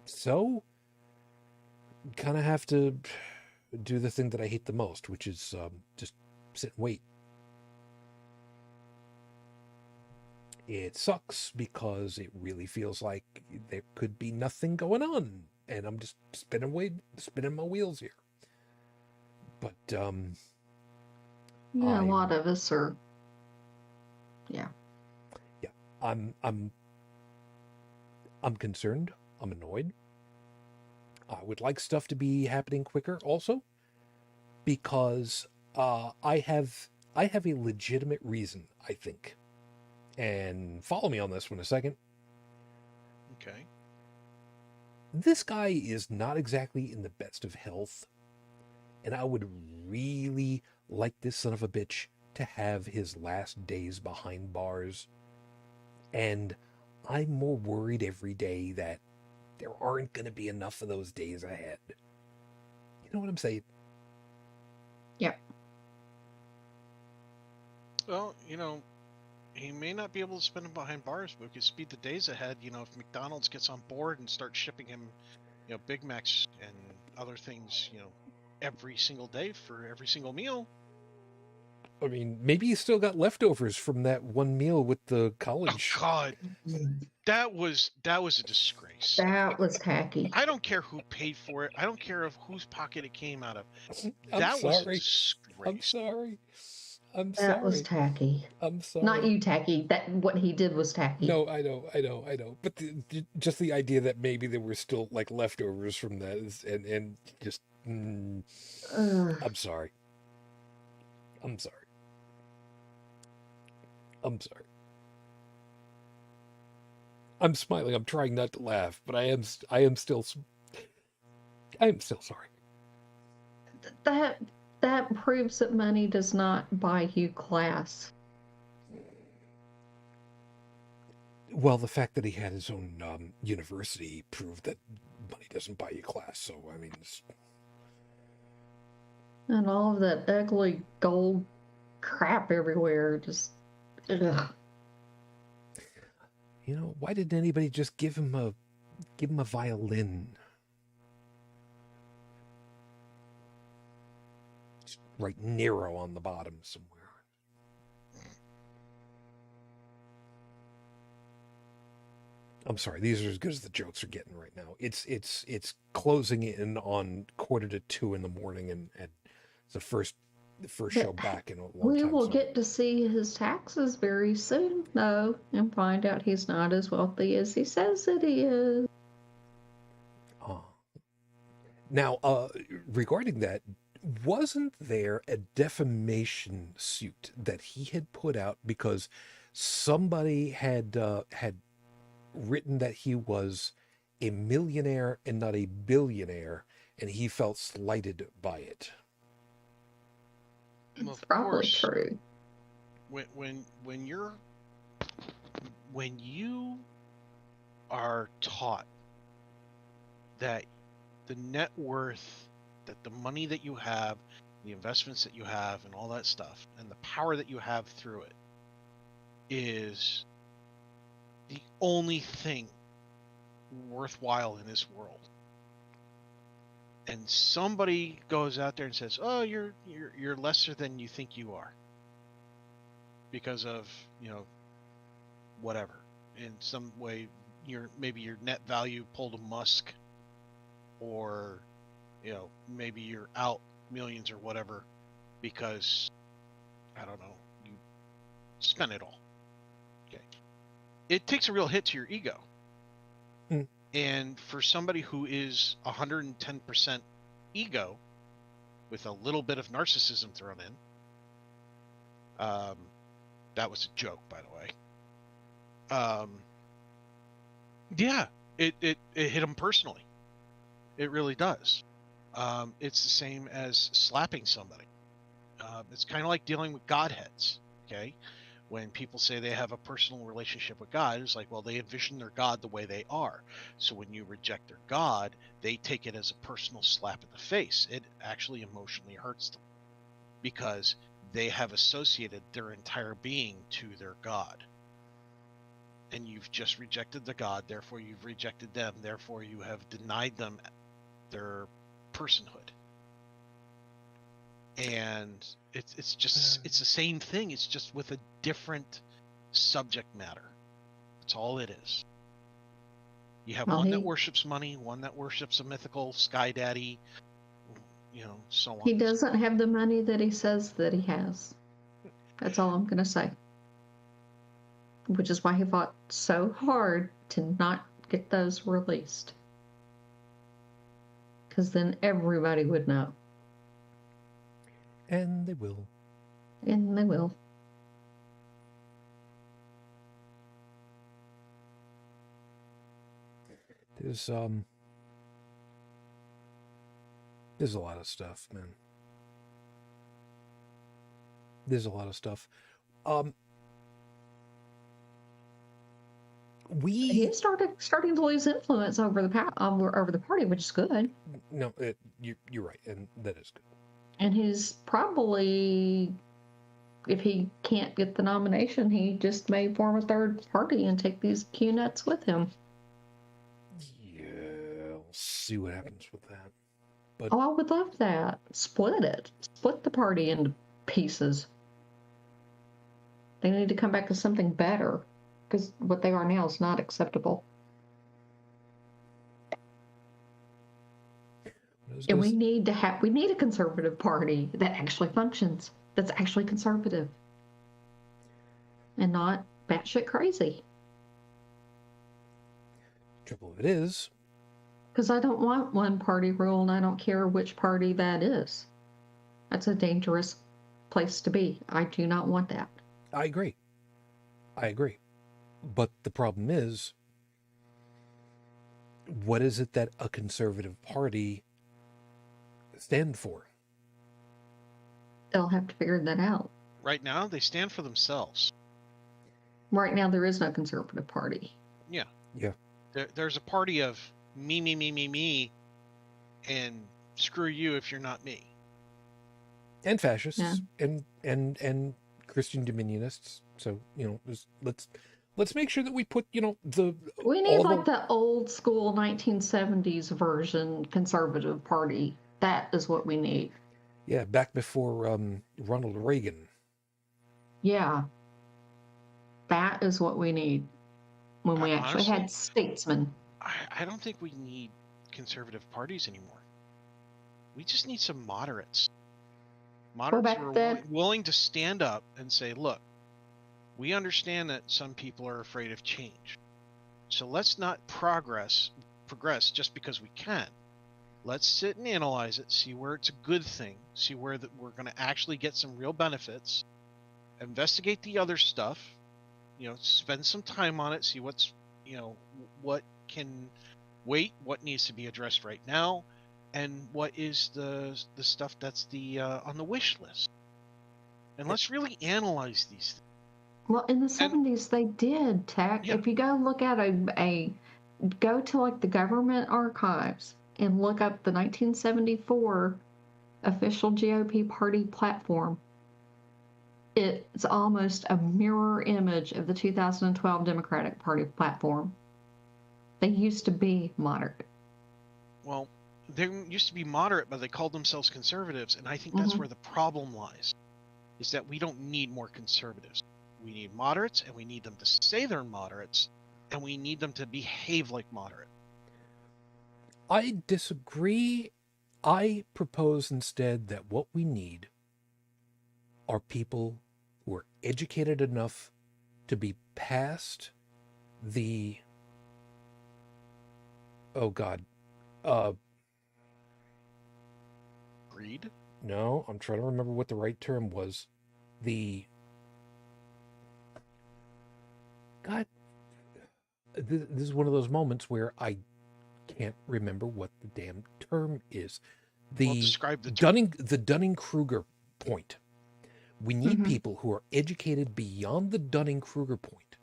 So, kind of have to do the thing that I hate the most, which is just sit and wait. It sucks because it really feels like there could be nothing going on, and I'm just spinning my wheels here. But
yeah, a lot of us are. Yeah.
Yeah, I'm concerned. I'm annoyed. I would like stuff to be happening quicker, also, because I have a legitimate reason, I think. And follow me on this one a second.
Okay.
This guy is not exactly in the best of health, and I would really like this son of a bitch to have his last days behind bars. And I'm more worried every day that there aren't going to be enough of those days ahead. You know what I'm saying?
Yep.
Well, he may not be able to spend them behind bars, but we could speed the days ahead. If McDonald's gets on board and starts shipping him, Big Macs and other things, every single day for every single meal.
I mean, maybe he's still got leftovers from that one meal with the college.
Oh God, that was a disgrace.
That was tacky.
I don't care who paid for it. I don't care of whose pocket it came out of.
I'm sorry.
Was a disgrace.
I'm sorry.
That was tacky.
I'm sorry.
Not you, tacky. What he did was tacky.
No, I know. But just the idea that maybe there were still like leftovers from that and just, I'm sorry. I'm sorry. I'm smiling. I'm trying not to laugh, but I am still sorry.
That proves that money does not buy you class.
Well, the fact that he had his own university proved that money doesn't buy you class. So, I mean...
And all of that ugly gold crap everywhere, just... Ugh.
Why didn't anybody just give him a violin? Just write Nero on the bottom somewhere. I'm sorry, these are as good as the jokes are getting right now. It's closing in on 1:45 in the morning, and it's the first show back in a long time.
We will get to see his taxes very soon, though, and find out he's not as wealthy as he says that he is.
Now, regarding that, wasn't there a defamation suit that he had put out because somebody had written that he was a millionaire and not a billionaire, and he felt slighted by it?
Well,
it's probably true.
When you are taught that the net worth, that the money that you have, the investments that you have, and all that stuff, and the power that you have through it is the only thing worthwhile in this world, and somebody goes out there and says, "Oh, you're lesser than you think you are because of whatever, in some way, maybe your net value pulled a Musk, or maybe you're out millions or whatever because I don't know, you spent it all. Okay, it takes a real hit to your ego. And for somebody who is 110% ego with a little bit of narcissism thrown in, that was a joke, by the way. Yeah, it hit him personally. It really does. It's the same as slapping somebody. It's kind of like dealing with godheads, okay? When people say they have a personal relationship with God, it's like, well, they envision their God the way they are. So when you reject their God, they take it as a personal slap in the face. It actually emotionally hurts them because they have associated their entire being to their God. And you've just rejected the God, therefore you've rejected them, therefore you have denied them their personhood. And it's the same thing. It's just with a different subject matter. That's all it is. You have one that worships money, one that worships a mythical sky daddy, so on.
He doesn't have the money that he says that he has. That's all I'm going to say. Which is why he fought so hard to not get those released. Because then everybody would know.
And they will.
And they will.
There's a lot of stuff, man. There's a lot of stuff.
He starting to lose influence over the party, which is good.
No, you're right, and that is good.
And he's probably, if he can't get the nomination, he just may form a third party and take these Q-nuts with him.
Yeah, we'll see what happens with that. But
I would love that. Split it. Split the party into pieces. They need to come back to something better, because what they are now is not acceptable. And we need a conservative party that actually functions, that's actually conservative, and not batshit crazy.
Trouble of it is,
because I don't want one party rule, and I don't care which party that is. That's a dangerous place to be. I do not want that.
I agree. But the problem is, what is it that a conservative party stand for?
They'll have to figure that out.
Right now, they stand for themselves.
Right now, there is no conservative party.
Yeah.
Yeah.
There's a party of me, and screw you if you're not me.
And fascists, and Christian dominionists. So, let's make sure that we put, we
need the old school 1970s version conservative party. That is what we need.
Yeah, back before Ronald Reagan.
Yeah. That is what we need. When we actually had statesmen.
I don't think we need conservative parties anymore. We just need some moderates. Moderates who are willing to stand up and say, look, we understand that some people are afraid of change. So let's not progress just because we can. Let's sit and analyze it, see where it's a good thing, see where we're going to actually get some real benefits, investigate the other stuff, spend some time on it, see what's, what can wait, what needs to be addressed right now, and what is the stuff that's on the wish list. And let's really analyze these things.
Well, in the 70s, they did, Tech. Yeah. If you go look at go to the government archives and look up the 1974 official GOP party platform, it's almost a mirror image of the 2012 Democratic Party platform. They used to be moderate.
Well, they used to be moderate, but they called themselves conservatives, and I think that's where the problem lies, is that we don't need more conservatives. We need moderates, and we need them to say they're moderates, and we need them to behave like moderate.
I disagree. I propose instead that what we need are people who are educated enough to be past the, oh God,
Greed?
no, I'm trying to remember what the right term was. The, God, this is one of those moments where I can't remember what the damn term is.
Well,
The
describe the term.
Dunning-Kruger point. We need
Mhm.
people who are educated beyond the Dunning-Kruger point,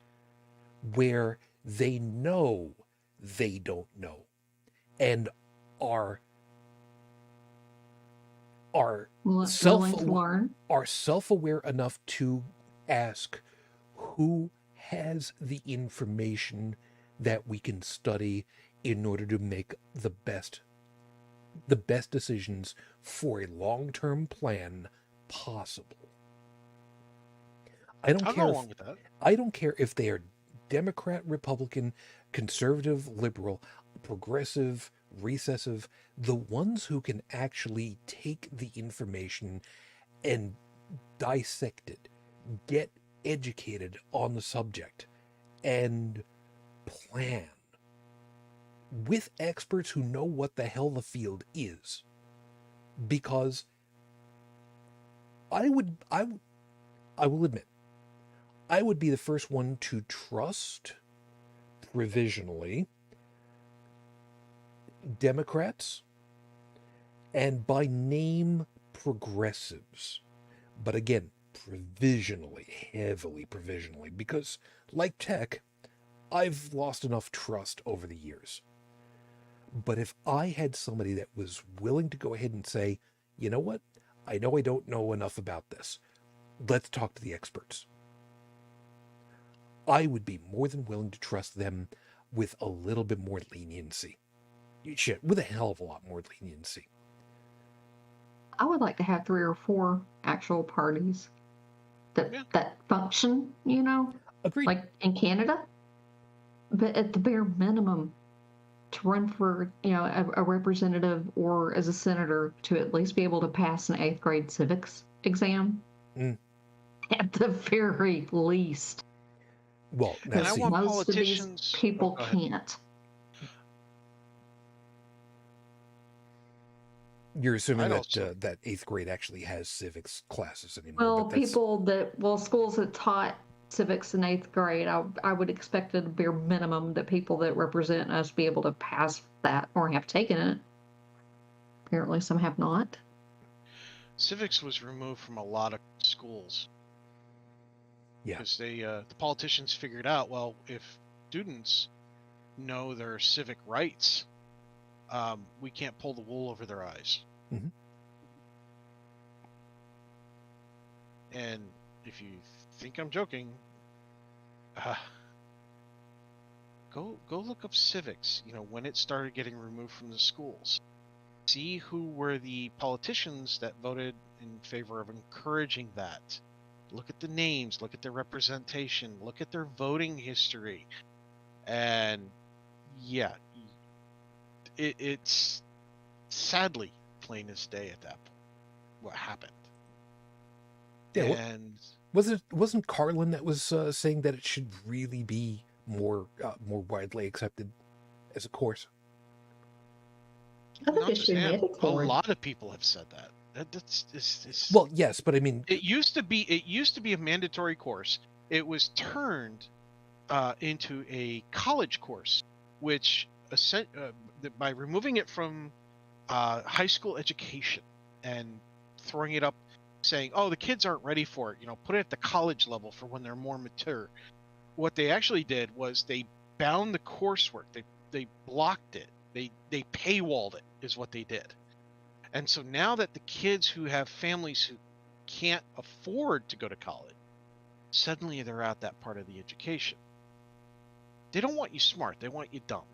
where they know they don't know, and are
Willing
self
to learn.
are self-aware enough to ask who has the information that we can study in order to make the best decisions for a long-term plan possible. I don't
I'll
care
go
if
along with that.
I don't care if they are Democrat, Republican, conservative, liberal, progressive, recessive, the ones who can actually take the information and dissect it, get educated on the subject, and plan with experts who know what the hell the field is. Because I will admit, I would be the first one to trust, provisionally, Democrats and by name progressives. But again, provisionally, heavily provisionally, because like tech, I've lost enough trust over the years. But if I had somebody that was willing to go ahead and say, you know what, I know I don't know enough about this, let's talk to the experts, I would be more than willing to trust them with a little bit more leniency. Shit, with a hell of a lot more leniency.
I would like to have 3 or 4 actual parties that function,
Agreed.
like in Canada. But at the bare minimum, to run for, a representative or as a senator, to at least be able to pass an 8th grade civics exam. At the very least.
Well, now
And I
see,
want
most of these
politicians.
people
Go ahead.
can't.
you're assuming
I'd
that
also-
that 8th grade actually has civics classes anymore.
Well,
but that's,
schools that taught civics in 8th grade, I would expect at a bare minimum that people that represent us be able to pass that or have taken it. Apparently some have not.
Civics was removed from a lot of schools.
Yeah.
Because the politicians figured out, well, if students know their civic rights, we can't pull the wool over their eyes.
Mhm.
And if you think I'm joking, go look up civics. When it started getting removed from the schools, see who were the politicians that voted in favor of encouraging that. Look at the names, look at their representation, look at their voting history, and yeah, it's sadly plain as day at that point what happened.
Yeah,
and
wasn't Carlin that was saying that it should really be more widely accepted as a course?
I think
not
it
just
should be
him, a
mandatory.
lot of people have said that. It's
Well, yes, but I mean,
it used to be a mandatory course. It was turned into a college course, which by removing it from high school education and throwing it up, saying, "Oh, the kids aren't ready for it," put it at the college level for when they're more mature. What they actually did was they bound the coursework. They blocked it. They paywalled it, is what they did. And so now that the kids who have families who can't afford to go to college, suddenly they're out that part of the education. They don't want you smart. They want you dumb.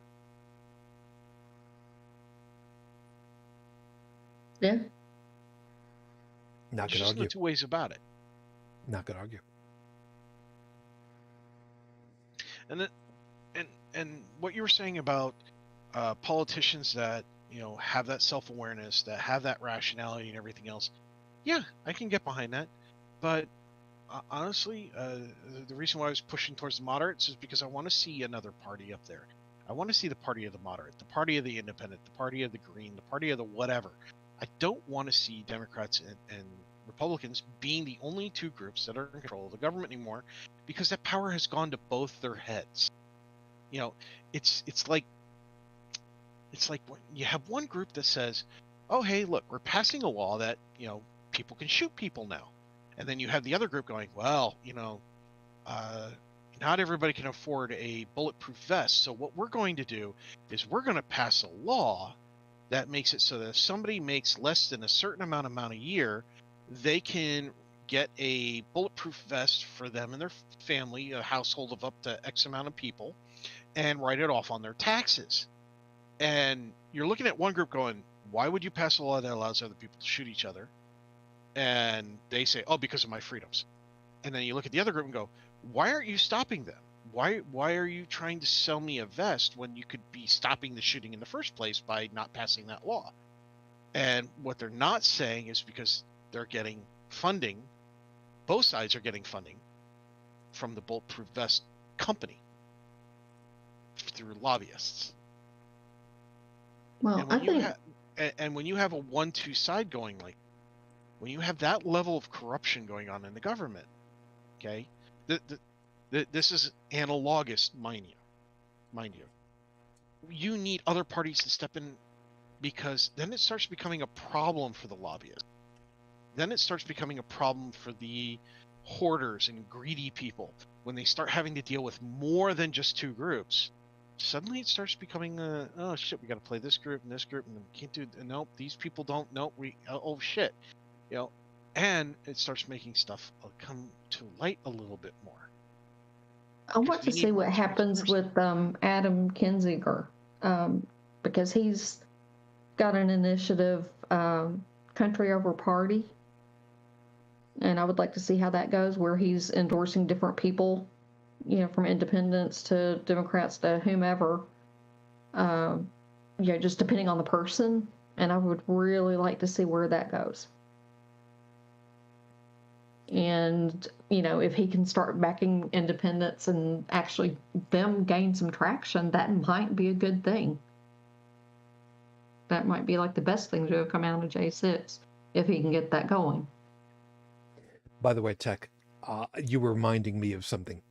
Yeah.
not
There's
gonna
just no
argue.
two ways about it.
Not gonna argue.
And and what you were saying about politicians that have that self-awareness, that have that rationality and everything else, yeah, I can get behind that. But honestly, the reason why I was pushing towards the moderates is because I want to see another party up there. I want to see the party of the moderate, the party of the independent, the party of the green, the party of the whatever. I don't want to see Democrats and Republicans being the only two groups that are in control of the government anymore, because that power has gone to both their heads. It's like when you have one group that says, "Oh, hey, look, we're passing a law that people can shoot people now," and then you have the other group going, "Well, not everybody can afford a bulletproof vest, so what we're going to do is we're going to pass a law that makes it so that if somebody makes less than a certain amount a year, they can get a bulletproof vest for them and their family, a household of up to X amount of people, and write it off on their taxes." And you're looking at one group going, "Why would you pass a law that allows other people to shoot each other?" And they say, "Oh, because of my freedoms." And then you look at the other group and go, "Why aren't you stopping them? Why are you trying to sell me a vest when you could be stopping the shooting in the first place by not passing that law?" And what they're not saying is because they're getting funding, both sides are getting funding from the bulletproof vest company through lobbyists.
Well,
And
I
when you
think
when you have a 1-2 side going, like when you have that level of corruption going on in the government, okay, this is analogous, mind you. You need other parties to step in, because then it starts becoming a problem for the lobbyists. Then it starts becoming a problem for the hoarders and greedy people when they start having to deal with more than just two groups. Suddenly it starts becoming oh shit, we got to play this group and this group, and we can't do nope, these people don't, nope, we oh shit, and it starts making stuff come to light a little bit more.
I want to see what happens with Adam Kinzinger, because he's got an initiative, Country Over Party, and I would like to see how that goes, where he's endorsing different people, from independents to Democrats to whomever, just depending on the person. And I would really like to see where that goes. And, if he can start backing independents and actually them gain some traction, that might be a good thing. That might be like the best thing to have come out of J6, if he can get that going.
By the way, Tech, you were reminding me of something.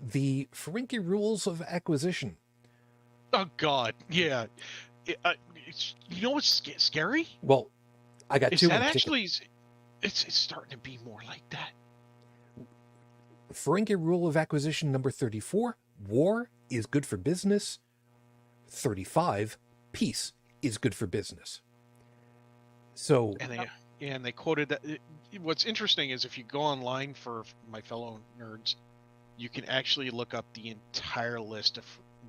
The Ferengi rules of acquisition.
Oh, God, yeah. What's scary?
Well, I got two.
That actually, it's starting to be more like that.
Ferengi rule of acquisition number 34, war is good for business. 35, peace is good for business. So,
and they quoted that. What's interesting is if you go online, for my fellow nerds, you can actually look up the entire list of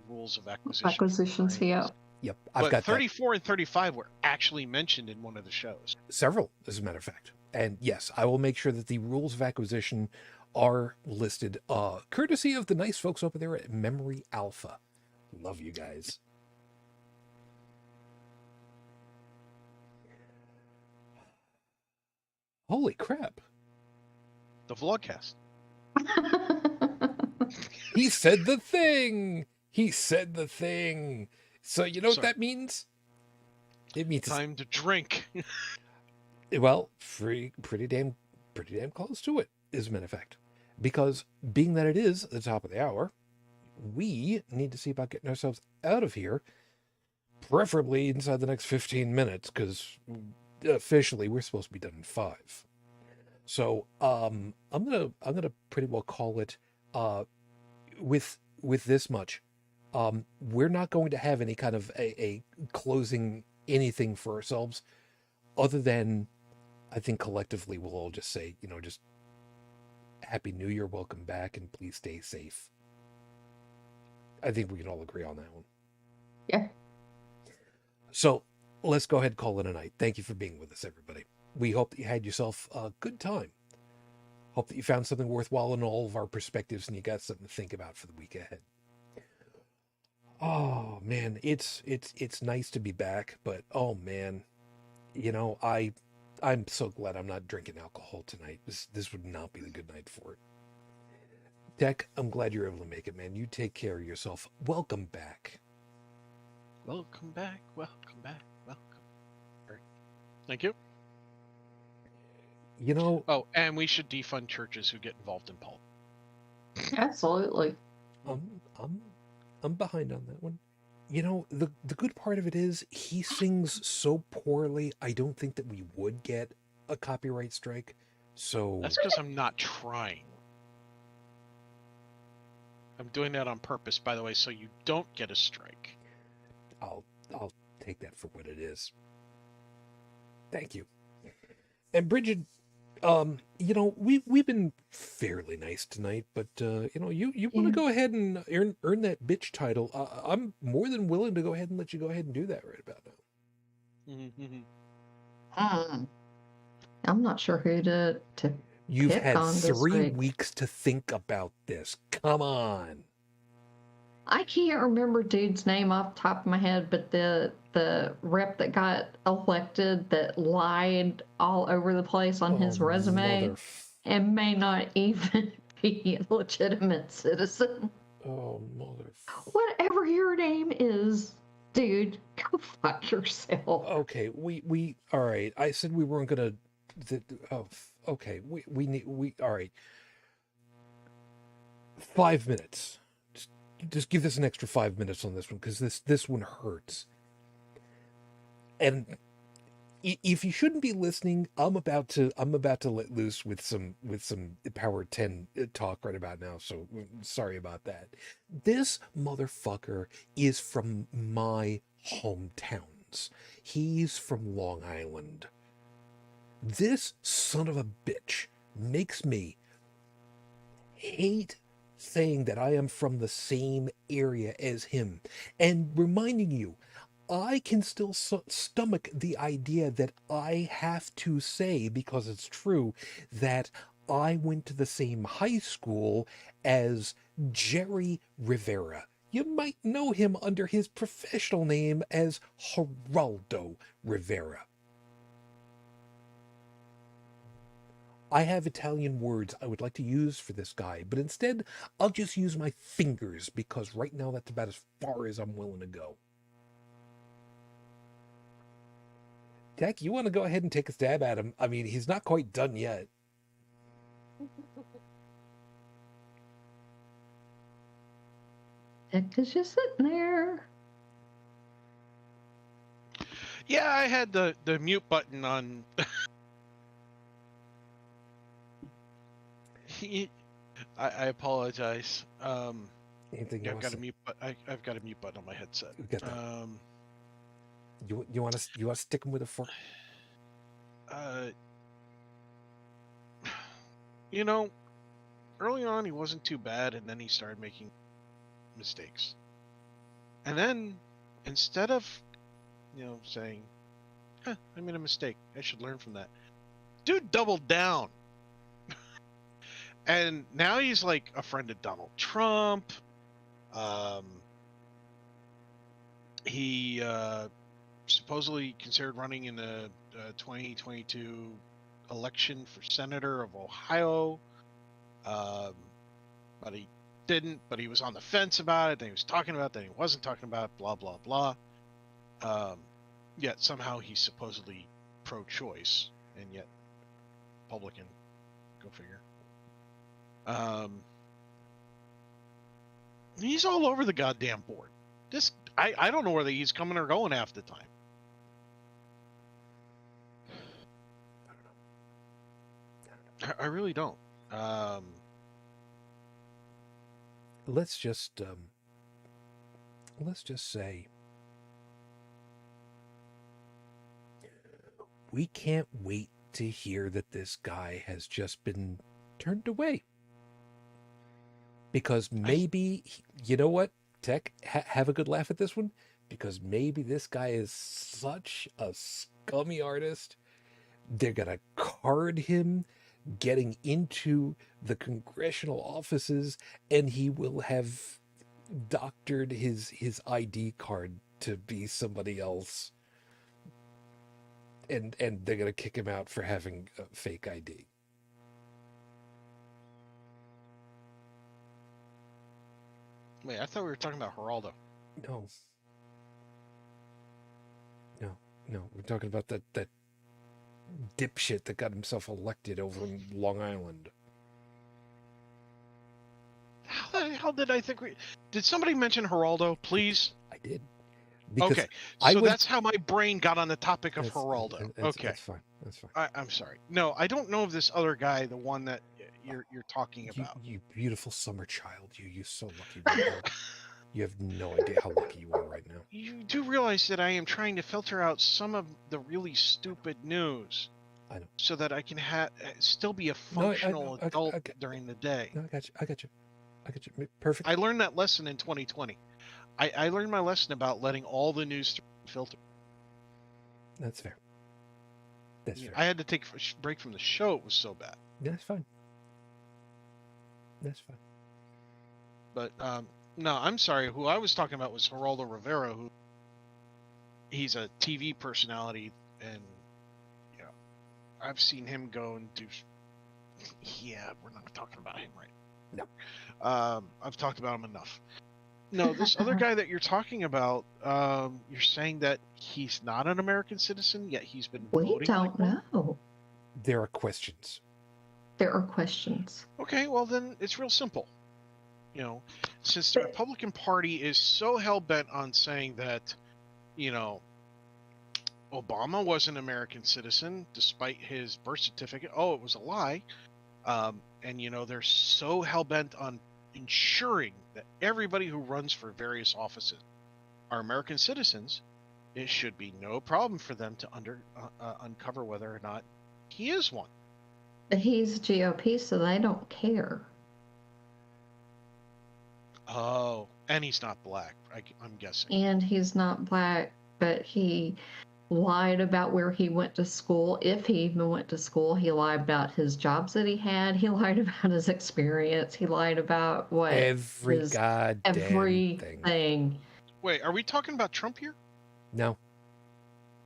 rules of acquisition.
Acquisitions, yeah.
Yep, I've got
34 and 35 were actually mentioned in one of the shows.
Several, as a matter of fact. And yes, I will make sure that the rules of acquisition are listed, courtesy of the nice folks over there at Memory Alpha. Love you guys. Holy crap.
The vlogcast.
He said the thing. He said the thing. So you know what that means? It means
time to drink.
Well, pretty damn close to it, as a matter of fact. Because being that it is the top of the hour, we need to see about getting ourselves out of here, preferably inside the next 15 minutes, because officially we're supposed to be done in 5. So I'm gonna pretty well call it with this much. We're not going to have any kind of a closing anything for ourselves, other than I think collectively we'll all just say, just Happy New Year, welcome back, and please stay safe. I think we can all agree on that one.
Yeah.
So let's go ahead and call it a night. Thank you for being with us, everybody. We hope that you had yourself a good time. Hope that you found something worthwhile in all of our perspectives and you got something to think about for the week ahead. Oh man, it's nice to be back, but oh man, you know, I'm so glad I'm not drinking alcohol tonight. This would not be the good night for it. Tech, I'm glad you're able to make it, man. You take care of yourself. Welcome back.
Welcome back. Welcome back. Welcome. All right. Thank you.
You know,
Oh, and we should defund churches who get involved in politics.
Absolutely.
I'm I'm I'm behind on that one. You know, the good part of it is he sings so poorly. I don't think that we would get a copyright strike. So
That's because I'm not trying. I'm doing that on purpose, by the way, so you don't get a strike.
I'll take that for what it is. Thank you. And Brigid, you know, we've been fairly nice tonight, but you know, you want to
Yeah.
go ahead and earn that bitch title. I'm more than willing to go ahead and let you go ahead and do that right about now.
Hmm. I'm not sure who to
You've
pick
had
on this
3
week.
weeks to think about this. Come on.
I can't remember dude's name off the top of my head, but the rep that got elected that lied all over the place on
Oh,
his resume and may not even be a legitimate citizen.
Oh, mother.
Whatever your name is, dude, go fuck yourself.
Okay, we all right. I said we weren't gonna. Oh, okay. We all right. 5 minutes. Just give us an extra 5 minutes on this one because this one hurts. And if you shouldn't be listening, I'm about to let loose with some Power 10 talk right about now. So sorry about that. This motherfucker is from my hometowns. He's from Long Island. This son of a bitch makes me hate saying that I am from the same area as him and reminding you I can still stomach the idea that I have to say, because it's true, that I went to the same high school as Jerry Rivera. You might know him under his professional name as Geraldo Rivera. I have Italian words I would like to use for this guy, but instead I'll just use my fingers because right now that's about as far as I'm willing to go. Tech, you want to go ahead and take a stab at him? I mean, he's not quite done yet.
Heck is just sitting there.
Yeah, I had the mute button on. I apologize.
Anything
Yeah,
you
I've
want to
got a
say?
mute. I've got a mute button on my headset.
You got that? You want to stick him with a fork?
You know, early on he wasn't too bad, and then he started making mistakes. And then instead of, saying, "I made a mistake. I should learn from that," dude doubled down. And now he's like a friend of Donald Trump. He supposedly considered running in the 2022 election for senator of Ohio, but he didn't. But he was on the fence about it. Then he was talking about it. Then he wasn't talking about it. Blah blah blah. Yet somehow he's supposedly pro-choice, and yet Republican. Go figure. He's all over the goddamn board. I don't know whether he's coming or going half the time. I really don't.
Let's just say we can't wait to hear that this guy has just been turned away. Because maybe, you know what, Tech, have a good laugh at this one. Because maybe this guy is such a scummy artist. They're going to card him getting into the congressional offices, and he will have doctored his ID card to be somebody else, and they're gonna kick him out for having a fake ID.
Wait, I thought we were talking about Geraldo.
No. No, we're talking about that dipshit that got himself elected over in Long Island.
How the hell did I think we... Did somebody mention Geraldo, please?
I did. Because
Okay,
I
so
would...
that's how my brain got on the topic of
That's-
Geraldo. Okay,
That's fine. That's fine.
I'm sorry. No, I don't know of this other guy, the one that you're talking about.
You beautiful summer child. You're so lucky right now. You have no idea how lucky you are right now.
You do realize that I am trying to filter out some of the really stupid news,
I know.
so that I can still be a
No, I
functional
know.
adult
Okay.
during the day.
No, I got you. Perfect.
I learned that lesson in 2020. I learned my lesson about letting all the news through the filter.
That's fair. That's fair.
I had to take a break from the show. It was so bad.
That's fine. That's fine.
But no, I'm sorry. Who I was talking about was Geraldo Rivera. He's a TV personality, and I've seen him go and do. Yeah, we're not talking about him right
No.
I've talked about him enough. No, this other guy that you're talking about, you're saying that he's not an American citizen, yet he's been
We
voting.
don't know.
There are questions.
There are questions.
Okay, well then it's real simple. Since the Republican Party is so hell-bent on saying that, Obama was an American citizen despite his birth certificate. Oh, it was a lie. And they're so hell-bent on ensuring that everybody who runs for various offices are American citizens. It should be no problem for them to uncover whether or not he is one.
But he's GOP, so they don't care.
Oh, and he's not black, I'm guessing.
And he's not black, but he lied about where he went to school. If he even went to school, he lied about his jobs that he had. He lied about his experience. He lied about what everything.
Wait, are we talking about Trump here?
No.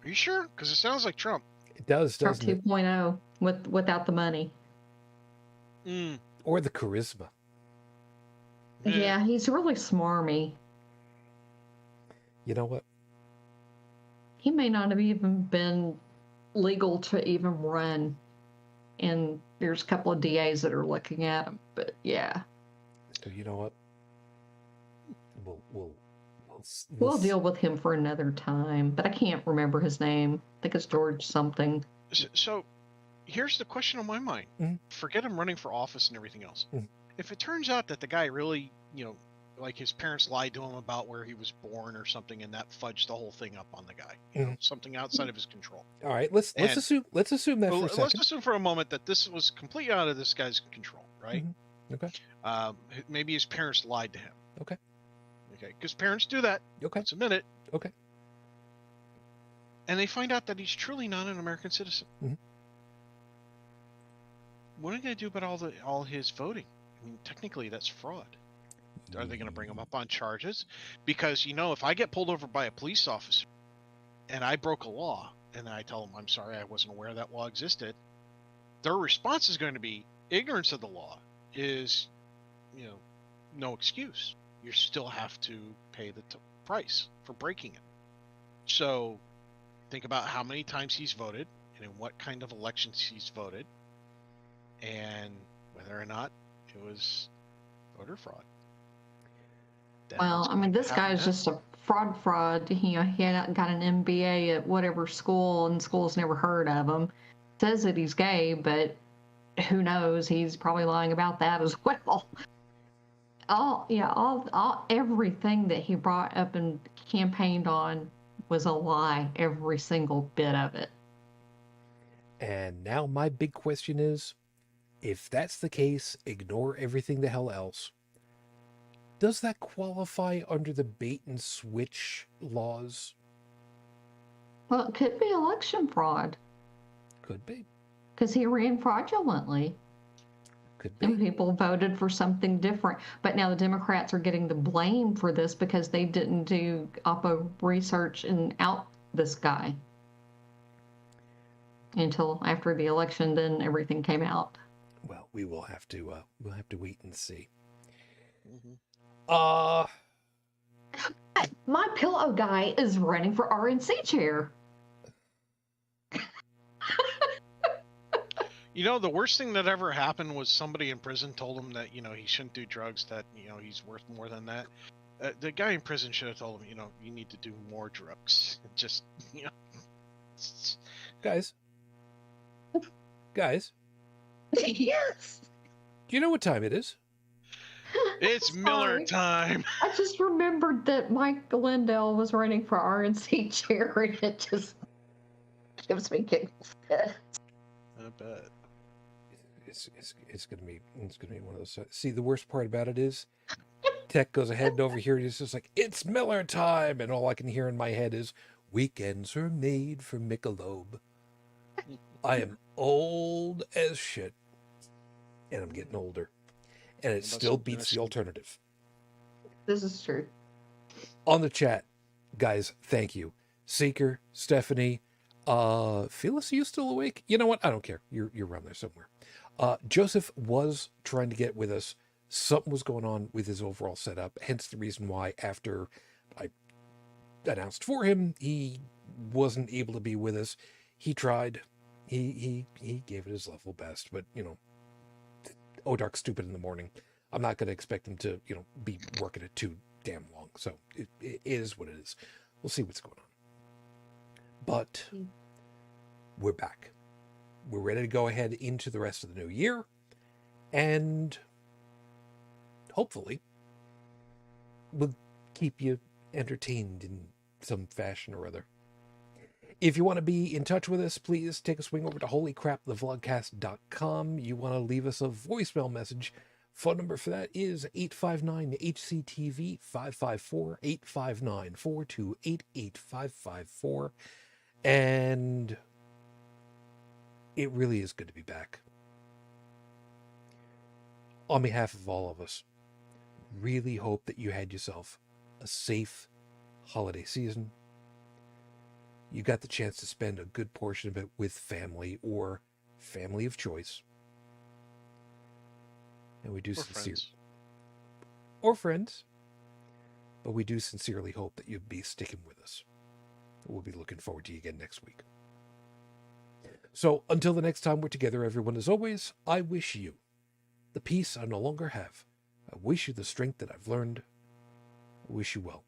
Are you sure? Because it sounds like Trump.
It does,
Trump
doesn't it?
2.0 without the money.
Or the charisma.
Yeah, he's really smarmy.
You know what?
He may not have even been legal to even run. And there's a couple of DAs that are looking at him, but yeah.
So you know what?
We'll deal with him for another time, but I can't remember his name. I think it's George something.
So here's the question on my mind.
Mm-hmm.
Forget him running for office and everything else.
Mm-hmm.
If it turns out that the guy really, like his parents lied to him about where he was born or something, and that fudged the whole thing up on the guy, something outside of his control.
All right, let's assume that for a second.
Let's assume for a moment that this was completely out of this guy's control, right?
Mm-hmm. Okay.
Maybe his parents lied to him.
Okay.
Because parents do that.
Okay.
Let's admit it.
Okay.
And they find out that he's truly not an American citizen.
Mm-hmm.
What are they going to do about all his voting? I mean, technically, that's fraud. Are they going to bring him up on charges? Because, if I get pulled over by a police officer and I broke a law and I tell them, I'm sorry, I wasn't aware that law existed, their response is going to be ignorance of the law is, no excuse. You still have to pay the price for breaking it. So think about how many times he's voted and in what kind of elections he's voted and whether or not it was voter fraud.
Well, I mean, this guy's just a fraud. He had got an MBA at whatever school, and school's never heard of him. Says that he's gay, but who knows? He's probably lying about that as well. Everything that he brought up and campaigned on was a lie. Every single bit of it.
And now my big question is, if that's the case, ignore everything the hell else. Does that qualify under the bait and switch laws?
Well, it could be election fraud.
Could be.
Because he ran fraudulently.
Could
And
be.
people voted for something different. But now the Democrats are getting the blame for this because they didn't do Oppo research and out this guy until after the election. Then everything came out.
Well, we'll have to wait and see.
Mm-hmm.
My pillow guy is running for RNC chair.
You know, the worst thing that ever happened was somebody in prison told him that, he shouldn't do drugs, that, he's worth more than that. The guy in prison should have told him, you need to do more drugs. Just,
Guys.
Yes.
Do you know what time it is?
It's Miller
Sorry.
time.
I just remembered that Mike Lindell was running for RNC chair, and it just gives me giggles.
I bet.
It's gonna be one of those. See, the worst part about it is, Tech goes ahead and over here. He's just like, it's Miller time, and all I can hear in my head is, weekends are made for Michelob. I am old as shit, and I'm getting older, and it still beats the alternative.
This is true.
On the chat, guys, thank you. Seeker, Stephanie, Phyllis, are you still awake? You know what? I don't care. You're around there somewhere. Joseph was trying to get with us. Something was going on with his overall setup, hence the reason why after I announced for him, he wasn't able to be with us. He tried. He gave it his level best, but Dark's stupid in the morning. I'm not going to expect him to, be working it too damn long. So it is what it is. We'll see what's going on. But we're back. We're ready to go ahead into the rest of the new year. And hopefully we'll keep you entertained in some fashion or other. If you want to be in touch with us, please take a swing over to holycrapthevlogcast.com. You want to leave us a voicemail message. Phone number for that is 859-HCTV 554 859-428-8554. And it really is good to be back. On behalf of all of us, really hope that you had yourself a safe holiday season. You got the chance to spend a good portion of it with family or family of choice. And we do or friends. But we do sincerely hope that you'll be sticking with us. We'll be looking forward to you again next week. So until the next time we're together, everyone, as always, I wish you the peace I no longer have. I wish you the strength that I've learned. I wish you well.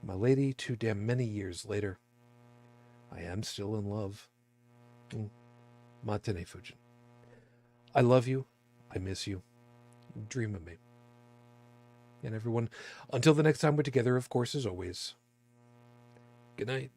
My lady, too damn many years later, I am still in love. Matane Fujin. I love you. I miss you. Dream of me. And everyone, until the next time we're together, of course, as always, good night.